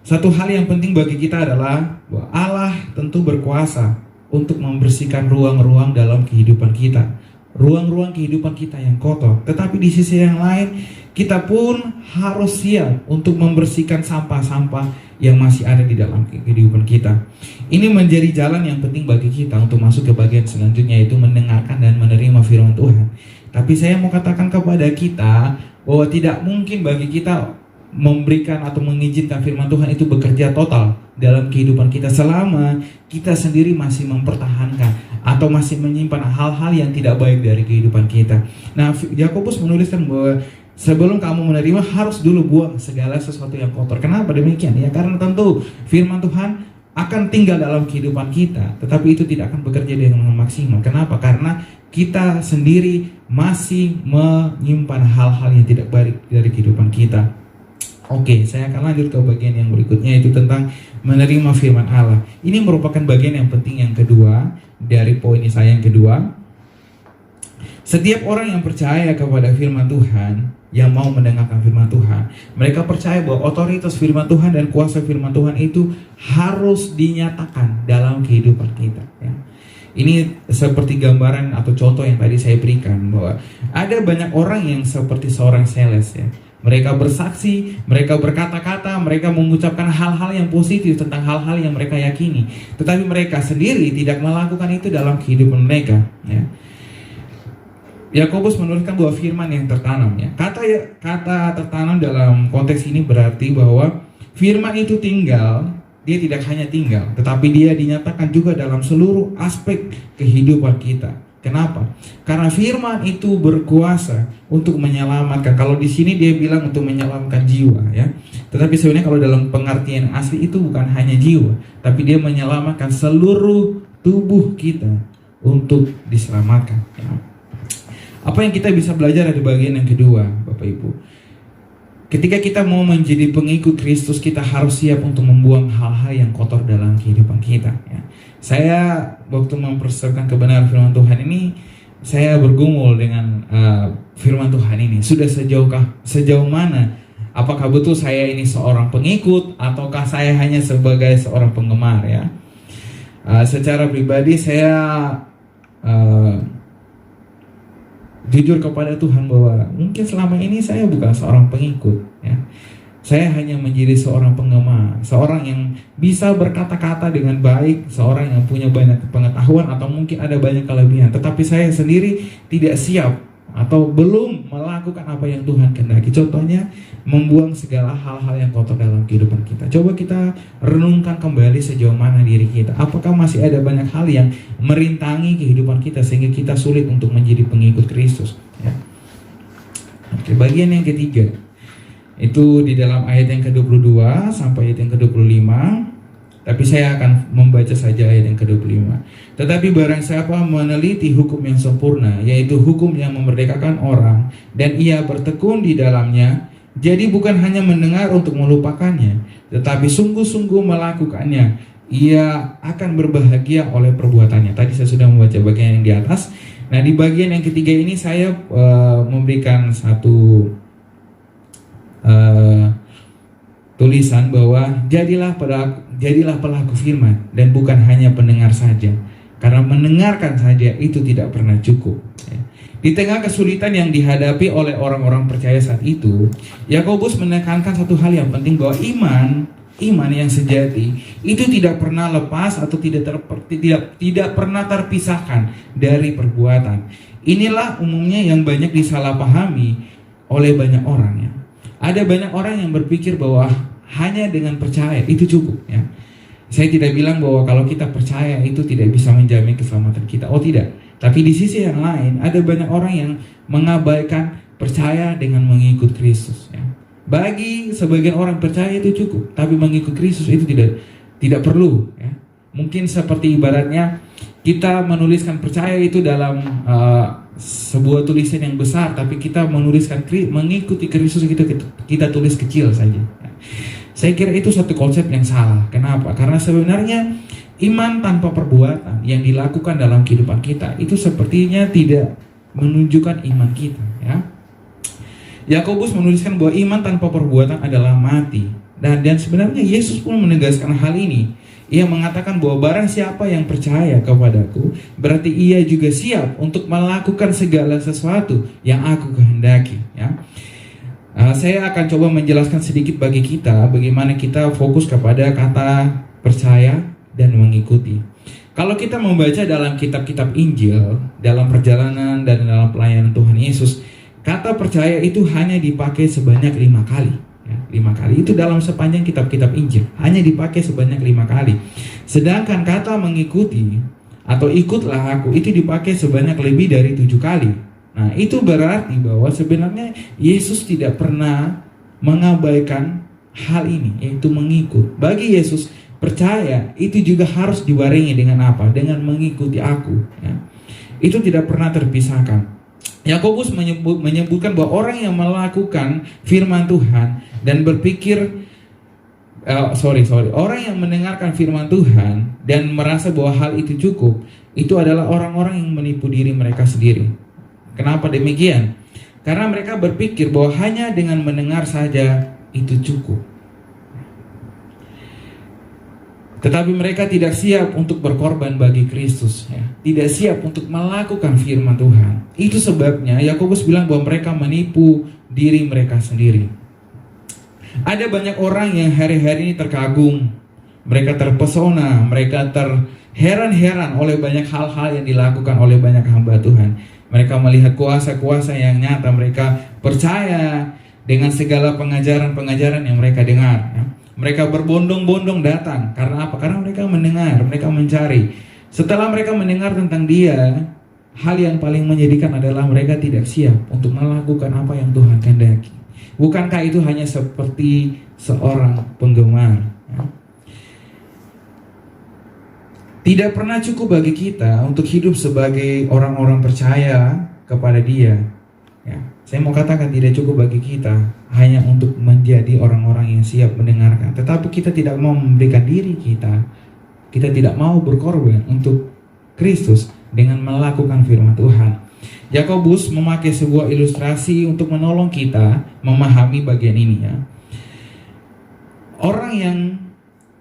Satu hal yang penting bagi kita adalah bahwa Allah tentu berkuasa untuk membersihkan ruang-ruang dalam kehidupan kita, ruang-ruang kehidupan kita yang kotor. Tetapi di sisi yang lain, kita pun harus siap untuk membersihkan sampah-sampah yang masih ada di dalam kehidupan kita. Ini menjadi jalan yang penting bagi kita untuk masuk ke bagian selanjutnya, yaitu mendengarkan dan menerima firman Tuhan. Tapi saya mau katakan kepada kita bahwa tidak mungkin bagi kita memberikan atau mengizinkan firman Tuhan itu bekerja total dalam kehidupan kita selama kita sendiri masih mempertahankan atau masih menyimpan hal-hal yang tidak baik dari kehidupan kita. Nah, Yakobus menuliskan bahwa sebelum kamu menerima harus dulu buang segala sesuatu yang kotor. Kenapa demikian? Ya, karena tentu firman Tuhan akan tinggal dalam kehidupan kita, tetapi itu tidak akan bekerja dengan maksimal. Kenapa? Karena kita sendiri masih menyimpan hal-hal yang tidak baik dari kehidupan kita. Oke, saya akan lanjut ke bagian yang berikutnya, yaitu tentang menerima firman Allah. Ini merupakan bagian yang penting yang kedua dari poin saya yang kedua. Setiap orang yang percaya kepada firman Tuhan, yang mau mendengarkan firman Tuhan, mereka percaya bahwa otoritas firman Tuhan dan kuasa firman Tuhan itu harus dinyatakan dalam kehidupan kita. Ya. Ini seperti gambaran atau contoh yang tadi saya berikan, bahwa ada banyak orang yang seperti seorang sales, ya. Mereka bersaksi, mereka berkata-kata, mereka mengucapkan hal-hal yang positif tentang hal-hal yang mereka yakini. Tetapi mereka sendiri tidak melakukan itu dalam kehidupan mereka. Ya. Yakobus menuliskan bahwa firman yang tertanam. Ya. Kata tertanam dalam konteks ini berarti bahwa firman itu tinggal dia tidak hanya tinggal, tetapi dia dinyatakan juga dalam seluruh aspek kehidupan kita. Kenapa? Karena firman itu berkuasa untuk menyelamatkan. Kalau di sini dia bilang untuk menyelamatkan jiwa, ya. Tetapi sebenarnya kalau dalam pengertian asli itu bukan hanya jiwa, tapi dia menyelamatkan seluruh tubuh kita untuk diselamatkan, ya. Apa yang kita bisa belajar dari bagian yang kedua, Bapak Ibu? Ketika kita mau menjadi pengikut Kristus, kita harus siap untuk membuang hal-hal yang kotor dalam kehidupan kita, ya. Saya waktu mempersiapkan kebenaran firman Tuhan ini, saya bergumul dengan firman Tuhan ini. Sudah sejauh mana? Apakah betul saya ini seorang pengikut ataukah saya hanya sebagai seorang penggemar, ya? Secara pribadi saya jujur kepada Tuhan bahwa mungkin selama ini saya bukan seorang pengikut, ya. Saya hanya menjadi seorang penggemar, seorang yang bisa berkata-kata dengan baik, seorang yang punya banyak pengetahuan atau mungkin ada banyak kelebihan. Tetapi saya sendiri tidak siap atau belum melakukan apa yang Tuhan kehendaki. Contohnya, membuang segala hal-hal yang kotor dalam kehidupan kita. Coba kita renungkan kembali sejauh mana diri kita. Apakah masih ada banyak hal yang merintangi kehidupan kita sehingga kita sulit untuk menjadi pengikut Kristus, ya. Oke, bagian yang ketiga itu di dalam ayat yang ke-22 sampai ayat yang ke-25. Tapi saya akan membaca saja ayat yang ke-25. Tetapi barang siapa meneliti hukum yang sempurna, yaitu hukum yang memerdekakan orang, dan ia bertekun di dalamnya, jadi bukan hanya mendengar untuk melupakannya, tetapi sungguh-sungguh melakukannya, ia akan berbahagia oleh perbuatannya. Tadi saya sudah membaca bagian yang di atas. Nah, di bagian yang ketiga ini saya memberikan satu tulisan bahwa jadilah pelaku firman dan bukan hanya pendengar saja, karena mendengarkan saja itu tidak pernah cukup, ya. Di tengah kesulitan yang dihadapi oleh orang-orang percaya saat itu, Yakobus menekankan satu hal yang penting, bahwa iman yang sejati itu tidak pernah lepas atau tidak pernah terpisahkan dari perbuatan. Inilah umumnya yang banyak disalahpahami oleh banyak orang, ya. Ada banyak orang yang berpikir bahwa hanya dengan percaya itu cukup, ya. Saya tidak bilang bahwa kalau kita percaya itu tidak bisa menjamin keselamatan kita. Oh tidak. Tapi di sisi yang lain ada banyak orang yang mengabaikan percaya dengan mengikut Kristus, ya. Bagi sebagian orang percaya itu cukup, tapi mengikut Kristus itu tidak perlu, ya. Mungkin seperti ibaratnya kita menuliskan percaya itu dalam sebuah tulisan yang besar, tapi kita menuliskan mengikuti Kristus kita tulis kecil saja. Saya kira itu satu konsep yang salah. Kenapa? Karena sebenarnya iman tanpa perbuatan yang dilakukan dalam kehidupan kita itu sepertinya tidak menunjukkan iman kita, ya. Yakobus menuliskan bahwa iman tanpa perbuatan adalah mati. Dan sebenarnya Yesus pun menegaskan hal ini. Ia mengatakan bahwa barang siapa yang percaya kepadaku, berarti ia juga siap untuk melakukan segala sesuatu yang aku kehendaki, ya. Saya akan coba menjelaskan sedikit bagi kita bagaimana kita fokus kepada kata percaya dan mengikuti. Kalau kita membaca dalam kitab-kitab Injil, dalam perjalanan dan dalam pelayanan Tuhan Yesus, kata percaya itu hanya dipakai sebanyak 5 kali. 5 kali itu dalam sepanjang kitab-kitab Injil hanya dipakai sebanyak 5 kali. Sedangkan kata mengikuti atau ikutlah aku itu dipakai sebanyak lebih dari 7 kali. Nah, itu berarti bahwa sebenarnya Yesus tidak pernah mengabaikan hal ini, yaitu mengikut. Bagi Yesus, percaya itu juga harus dibarengi dengan apa? Dengan mengikuti aku, ya. Itu tidak pernah terpisahkan. Yakobus menyebutkan bahwa orang yang melakukan firman Tuhan dan berpikir orang yang mendengarkan firman Tuhan dan merasa bahwa hal itu cukup, itu adalah orang-orang yang menipu diri mereka sendiri. Kenapa demikian? Karena mereka berpikir bahwa hanya dengan mendengar saja itu cukup. Tetapi mereka tidak siap untuk berkorban bagi Kristus, ya. Tidak siap untuk melakukan firman Tuhan. Itu sebabnya Yakobus bilang bahwa mereka menipu diri mereka sendiri. Ada banyak orang yang hari-hari ini terkagum, mereka terpesona, mereka terheran-heran oleh banyak hal-hal yang dilakukan oleh banyak hamba Tuhan. Mereka melihat kuasa-kuasa yang nyata, mereka percaya dengan segala pengajaran-pengajaran yang mereka dengar, ya. Mereka berbondong-bondong datang. Karena apa? Karena mereka mendengar, mereka mencari. Setelah mereka mendengar tentang Dia, hal yang paling menyedihkan adalah mereka tidak siap untuk melakukan apa yang Tuhan kehendaki. Bukankah itu hanya seperti seorang penggemar? Tidak pernah cukup bagi kita untuk hidup sebagai orang-orang percaya kepada Dia. Ya, saya mau katakan tidak cukup bagi kita hanya untuk menjadi orang-orang yang siap mendengarkan. Tetapi kita tidak mau memberikan diri kita. Kita tidak mau berkorban untuk Kristus dengan melakukan firman Tuhan. Yakobus memakai sebuah ilustrasi untuk menolong kita memahami bagian ini ya. Orang yang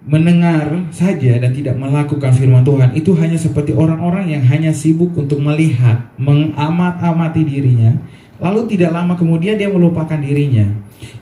mendengar saja dan tidak melakukan firman Tuhan itu hanya seperti orang-orang yang hanya sibuk untuk melihat, mengamat-amati dirinya, lalu tidak lama kemudian dia melupakan dirinya.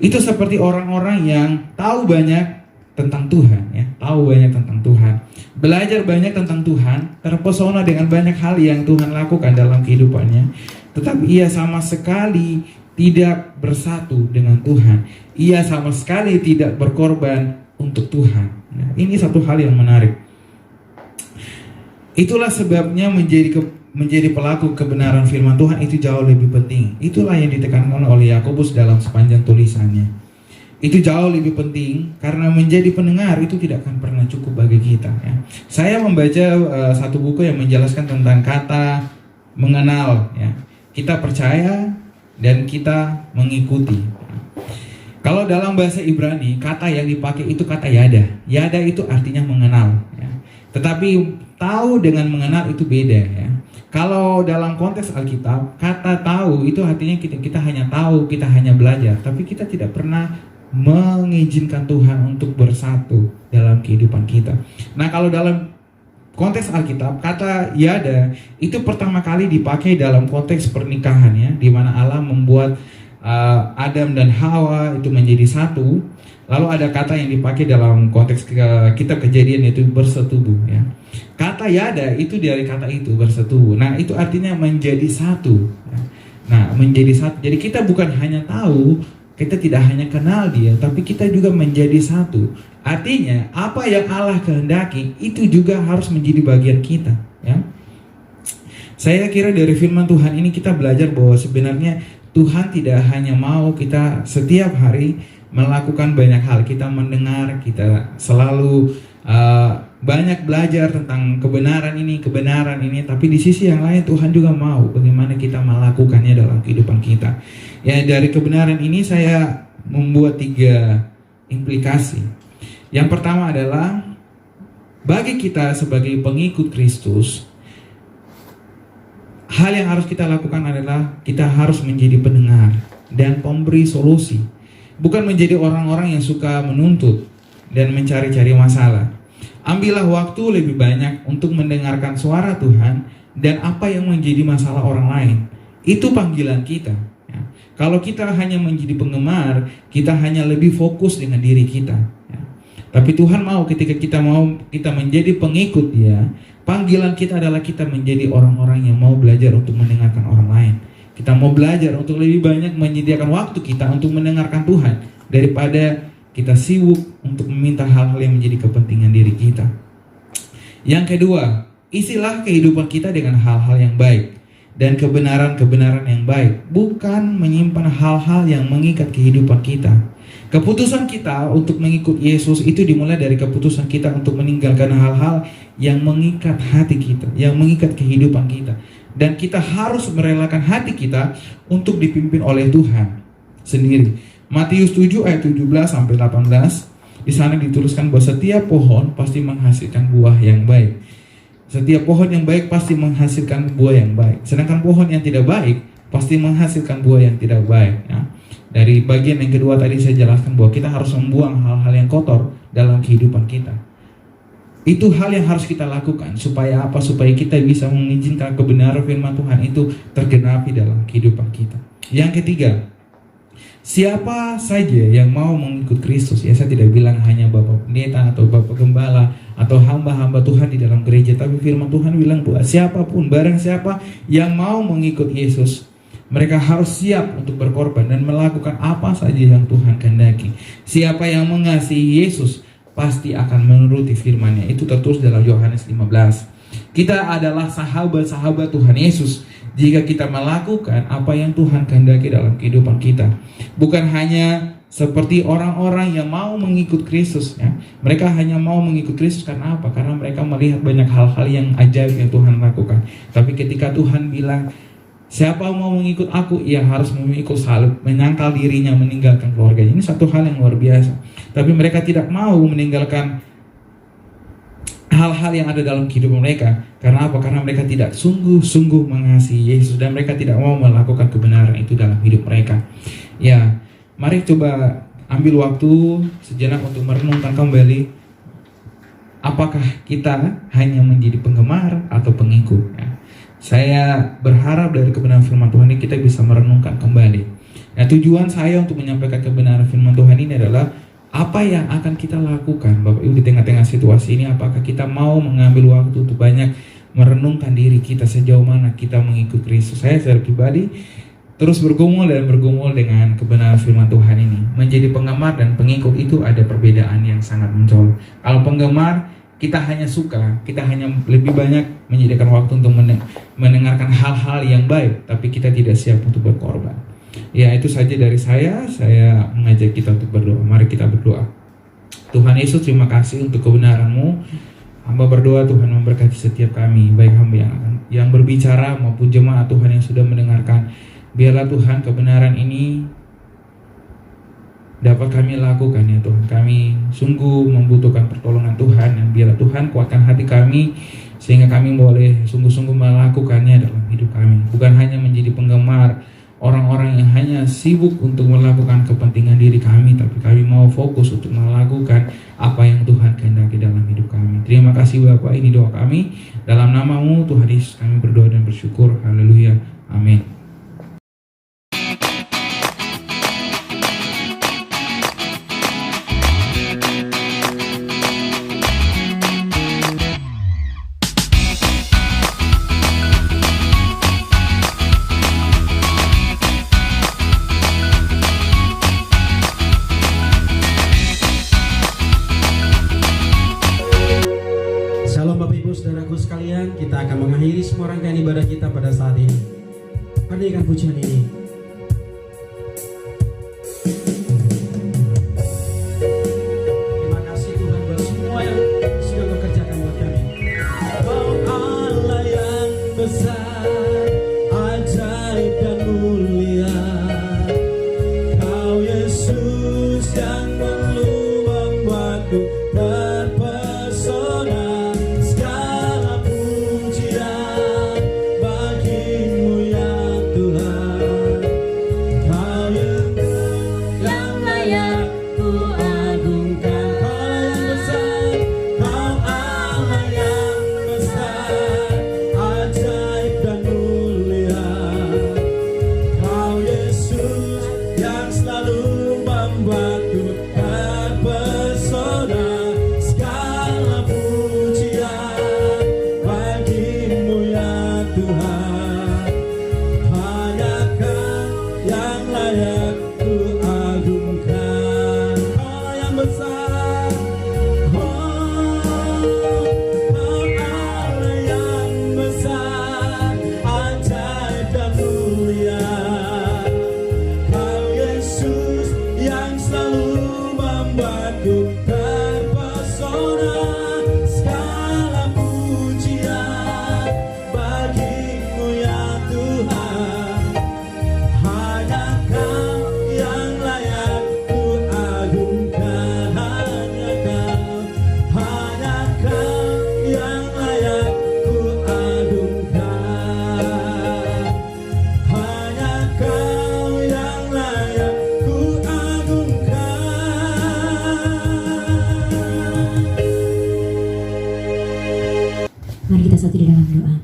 Itu seperti orang-orang yang tahu banyak tentang Tuhan ya, tahu banyak tentang Tuhan, belajar banyak tentang Tuhan, terpesona dengan banyak hal yang Tuhan lakukan dalam kehidupannya, tetapi ia sama sekali tidak bersatu dengan Tuhan. Ia sama sekali tidak berkorban untuk Tuhan. Nah, ini satu hal yang menarik. Itulah sebabnya menjadi pelaku kebenaran firman Tuhan itu jauh lebih penting. Itulah yang ditekankan oleh Yakobus dalam sepanjang tulisannya. Itu jauh lebih penting karena menjadi pendengar itu tidak akan pernah cukup bagi kita ya. Saya membaca satu buku yang menjelaskan tentang kata mengenal ya. Kita percaya dan kita mengikuti. Kalau dalam bahasa Ibrani, kata yang dipakai itu kata yada. Yada itu artinya mengenal ya. Tetapi tahu dengan mengenal itu beda ya. Kalau dalam konteks Alkitab, kata tahu itu artinya kita hanya tahu, kita hanya belajar, tapi kita tidak pernah mengizinkan Tuhan untuk bersatu dalam kehidupan kita. Nah, kalau dalam konteks Alkitab, kata yada itu pertama kali dipakai dalam konteks pernikahan ya, di mana Allah membuat Adam dan Hawa itu menjadi satu. Lalu ada kata yang dipakai dalam konteks kitab Kejadian yaitu bersetubuh ya. Kata yada itu dari kata itu bersetubuh. Nah, itu artinya menjadi satu ya. Nah, menjadi satu. Jadi kita bukan hanya tahu, kita tidak hanya kenal Dia, tapi kita juga menjadi satu. Artinya apa yang Allah kehendaki itu juga harus menjadi bagian kita ya. Saya kira dari firman Tuhan ini kita belajar bahwa sebenarnya Tuhan tidak hanya mau kita setiap hari melakukan banyak hal. Kita mendengar, kita selalu banyak belajar tentang kebenaran ini, tapi di sisi yang lain Tuhan juga mau bagaimana kita melakukannya dalam kehidupan kita. Ya, dari kebenaran ini saya membuat 3 implikasi. Yang pertama adalah bagi kita sebagai pengikut Kristus, hal yang harus kita lakukan adalah kita harus menjadi pendengar dan pemberi solusi. Bukan menjadi orang-orang yang suka menuntut dan mencari-cari masalah. Ambillah waktu lebih banyak untuk mendengarkan suara Tuhan dan apa yang menjadi masalah orang lain. Itu panggilan kita ya. Kalau kita hanya menjadi penggemar, kita hanya lebih fokus dengan diri kita ya. Tapi Tuhan mau ketika kita menjadi pengikut Dia, panggilan kita adalah kita menjadi orang-orang yang mau belajar untuk mendengarkan orang lain. Kita mau belajar untuk lebih banyak menyediakan waktu kita untuk mendengarkan Tuhan daripada kita sibuk untuk meminta hal-hal yang menjadi kepentingan diri kita. Yang kedua, isilah kehidupan kita dengan hal-hal yang baik dan kebenaran-kebenaran yang baik, bukan menyimpan hal-hal yang mengikat kehidupan kita. Keputusan kita untuk mengikut Yesus itu dimulai dari keputusan kita untuk meninggalkan hal-hal yang mengikat hati kita, yang mengikat kehidupan kita. Dan kita harus merelakan hati kita untuk dipimpin oleh Tuhan sendiri. Matius 7 ayat 17 sampai 18, di sana dituliskan bahwa setiap pohon pasti menghasilkan buah yang baik. Setiap pohon yang baik pasti menghasilkan buah yang baik. Sedangkan pohon yang tidak baik pasti menghasilkan buah yang tidak baik ya. Dari bagian yang kedua tadi saya jelaskan bahwa kita harus membuang hal-hal yang kotor dalam kehidupan kita. Itu hal yang harus kita lakukan. Supaya apa? Supaya kita bisa mengizinkan kebenaran firman Tuhan itu tergenapi dalam kehidupan kita. Yang ketiga, siapa saja yang mau mengikut Kristus, ya saya tidak bilang hanya Bapak Pendeta atau Bapak Gembala atau hamba-hamba Tuhan di dalam gereja, tapi firman Tuhan bilang bahwa siapapun, barang siapa yang mau mengikut Yesus, Mereka harus siap untuk berkorban dan melakukan apa saja yang Tuhan kehendaki. Siapa yang mengasihi Yesus pasti akan menuruti firman-Nya. Itu tertulis dalam Yohanes 15. Kita adalah sahabat-sahabat Tuhan Yesus jika kita melakukan apa yang Tuhan kehendaki dalam kehidupan kita. Bukan hanya seperti orang-orang yang mau mengikut Kristus, ya. Mereka hanya mau mengikut Kristus karena apa? Karena mereka melihat banyak hal-hal yang ajaib yang Tuhan lakukan. Tapi ketika Tuhan bilang, siapa mau mengikut aku, ia harus memikul salib, menyangkal dirinya, meninggalkan keluarganya. Ini satu hal yang luar biasa. Tapi mereka tidak mau meninggalkan hal-hal yang ada dalam kehidupan mereka. Karena apa? Karena mereka tidak sungguh-sungguh mengasihi Yesus dan mereka tidak mau melakukan kebenaran itu dalam hidup mereka. Ya, mari coba ambil waktu sejenak untuk merenungkan kembali, apakah kita hanya menjadi penggemar atau pengikut, ya. Saya berharap dari kebenaran firman Tuhan ini kita bisa merenungkan kembali. Nah, tujuan saya untuk menyampaikan kebenaran firman Tuhan ini adalah apa yang akan kita lakukan Bapak Ibu di tengah-tengah situasi ini. Apakah kita mau mengambil waktu untuk banyak merenungkan diri kita, sejauh mana kita mengikut Kristus. Saya secara pribadi terus bergumul dengan kebenaran firman Tuhan ini. Menjadi penggemar dan pengikut itu ada perbedaan yang sangat mencolok. Kalau penggemar, kita hanya suka, kita hanya lebih banyak menyediakan waktu untuk mendengarkan hal-hal yang baik, tapi kita tidak siap untuk berkorban. Ya, itu saja dari saya mengajak kita untuk berdoa. Mari kita berdoa. Tuhan Yesus, terima kasih untuk kebenaran-Mu. Hamba berdoa Tuhan memberkati setiap kami, baik hamba yang berbicara maupun jemaat Tuhan yang sudah mendengarkan. Biarlah Tuhan kebenaran ini dapat kami lakukan, ya Tuhan. Kami sungguh membutuhkan pertolongan Tuhan, dan biarlah Tuhan kuatkan hati kami sehingga kami boleh sungguh-sungguh melakukannya dalam hidup kami. Bukan hanya menjadi penggemar orang-orang yang hanya sibuk untuk melakukan kepentingan diri kami, tapi kami mau fokus untuk melakukan apa yang Tuhan kehendaki dalam hidup kami. Terima kasih Bapak, ini doa kami. Dalam nama-Mu Tuhan Yesus kami berdoa dan bersyukur. Haleluya. Amin. Shalom Bapak Ibu Saudaraku sekalian, kita akan mengakhiri semua rangkaian ibadah kita pada saat ini. Hadirkan pujian ini. Terima kasih Tuhan buat semua yang sudah Kau kerjakan buat kami. Kau Allah yang besar, ajaib dan mulia. Kau Yesus yang perlu membuatku terpesona. Mari kita satu di dalam doa.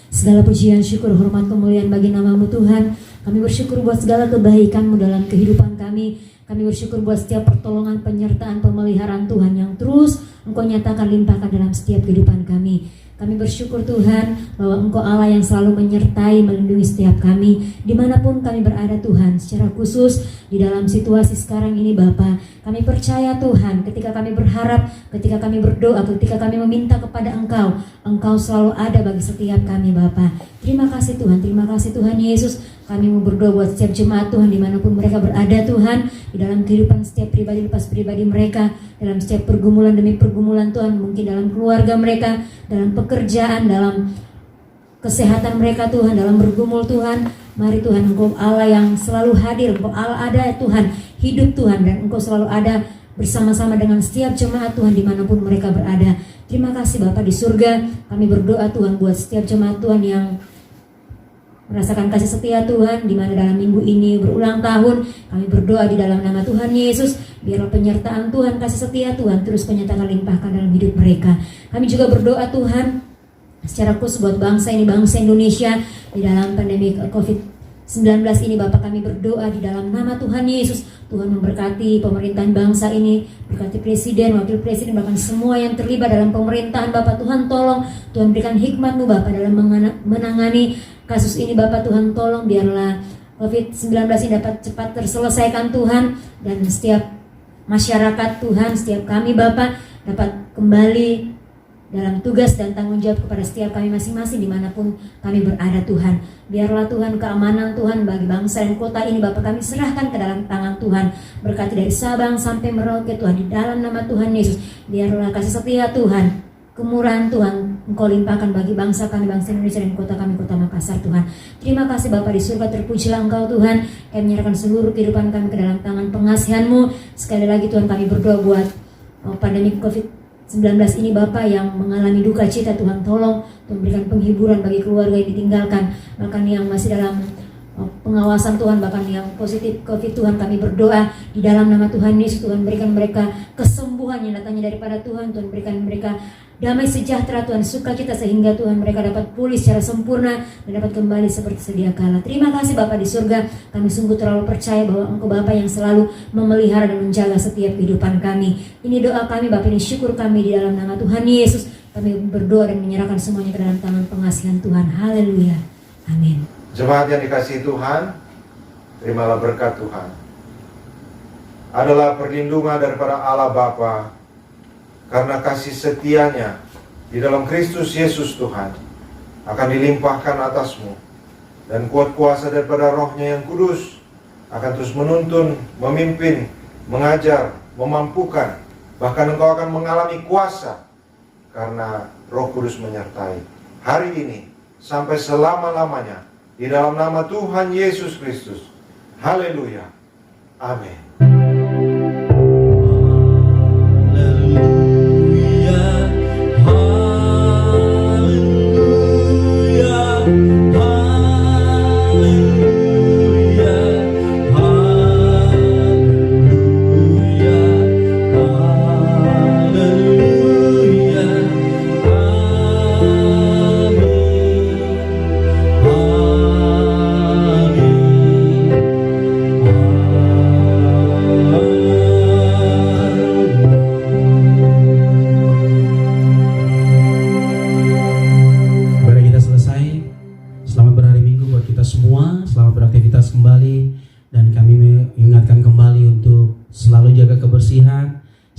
Segala pujian, syukur, hormat, kemuliaan bagi nama-Mu Tuhan. Kami bersyukur buat segala kebaikan-Mu dalam kehidupan kami. Kami bersyukur buat setiap pertolongan, penyertaan, pemeliharaan Tuhan yang terus Engkau nyatakan limpahkan dalam setiap kehidupan kami. Kami bersyukur Tuhan bahwa Engkau Allah yang selalu menyertai, melindungi setiap kami dimanapun kami berada Tuhan. Secara khusus di dalam situasi sekarang ini Bapa, kami percaya Tuhan ketika kami berharap, ketika kami berdoa, ketika kami meminta kepada Engkau, Engkau selalu ada bagi setiap kami Bapa. Terima kasih Tuhan, terima kasih Tuhan Yesus. Kami mau berdoa buat setiap jemaat Tuhan dimanapun mereka berada Tuhan, di dalam kehidupan setiap pribadi lepas pribadi mereka, dalam setiap pergumulan demi pergumulan Tuhan, mungkin dalam keluarga mereka, dalam pekerjaan, dalam kesehatan mereka Tuhan, dalam bergumul Tuhan. Mari Tuhan, Engkau Allah yang selalu hadir, Engkau Allah ada Tuhan, hidup Tuhan, dan Engkau selalu ada bersama-sama dengan setiap jemaat Tuhan dimanapun mereka berada. Terima kasih Bapa di surga. Kami berdoa Tuhan buat setiap jemaat Tuhan yang merasakan kasih setia Tuhan, di mana dalam minggu ini berulang tahun. Kami berdoa di dalam nama Tuhan Yesus, biarlah penyertaan Tuhan, kasih setia Tuhan terus penyertaan limpahkan dalam hidup mereka. Kami juga berdoa Tuhan secara khusus buat bangsa ini, bangsa Indonesia di dalam pandemi COVID-19 ini. Bapak, kami berdoa di dalam nama Tuhan Yesus, Tuhan memberkati pemerintahan bangsa ini, berkati presiden, wakil presiden, bahkan semua yang terlibat dalam pemerintahan. Bapak Tuhan tolong, Tuhan berikan hikmat-Mu Bapak dalam menangani kasus ini. Bapak Tuhan tolong biarlah COVID-19 ini dapat cepat terselesaikan Tuhan, dan setiap masyarakat Tuhan, setiap kami Bapak dapat kembali dalam tugas dan tanggung jawab kepada setiap kami masing-masing dimanapun kami berada Tuhan. Biarlah Tuhan keamanan Tuhan bagi bangsa dan kota ini Bapak kami serahkan ke dalam tangan Tuhan. Berkati dari Sabang sampai Merauke Tuhan, di dalam nama Tuhan Yesus. Biarlah kasih setia Tuhan, kemurahan Tuhan Engkau limpahkan bagi bangsa kami, bangsa Indonesia dan kota kami, kota Makassar Tuhan. Terima kasih Bapa di surga, terpujilah Engkau Tuhan. Kami menyerahkan seluruh kehidupan kami ke dalam tangan pengasihan-Mu. Sekali lagi Tuhan kami berdoa buat pandemi COVID-19 ini Bapa yang mengalami duka cita, Tuhan tolong, Tuhan berikan penghiburan bagi keluarga yang ditinggalkan, bahkan yang masih dalam pengawasan Tuhan, bahkan yang positif COVID Tuhan kami berdoa di dalam nama Tuhan Yesus. Tuhan berikan mereka kesembuhan yang datangnya daripada Tuhan. Tuhan berikan mereka damai sejahtera Tuhan, sukacita, sehingga Tuhan mereka dapat pulih secara sempurna dan dapat kembali seperti sedia kala. Terima kasih Bapa di surga, kami sungguh terlalu percaya bahwa Engkau Bapa yang selalu memelihara dan menjaga setiap kehidupan kami. Ini doa kami Bapa, ini syukur kami di dalam nama Tuhan Yesus. Kami berdoa dan menyerahkan semuanya ke dalam tangan pengasihan Tuhan. Haleluya, amin. Jemaat yang dikasihi Tuhan, terimalah berkat Tuhan. Adalah perlindungan daripada Allah Bapa, karena kasih setianya di dalam Kristus Yesus Tuhan akan dilimpahkan atasmu, dan kuat kuasa daripada Roh-Nya yang kudus akan terus menuntun, memimpin, mengajar, memampukan, bahkan engkau akan mengalami kuasa karena Roh Kudus menyertai hari ini sampai selama-lamanya di dalam nama Tuhan Yesus Kristus. Haleluya, amin.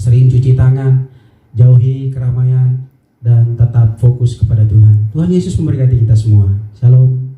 Sering cuci tangan, jauhi keramaian, dan tetap fokus kepada Tuhan. Tuhan Yesus memberkati kita semua. Shalom.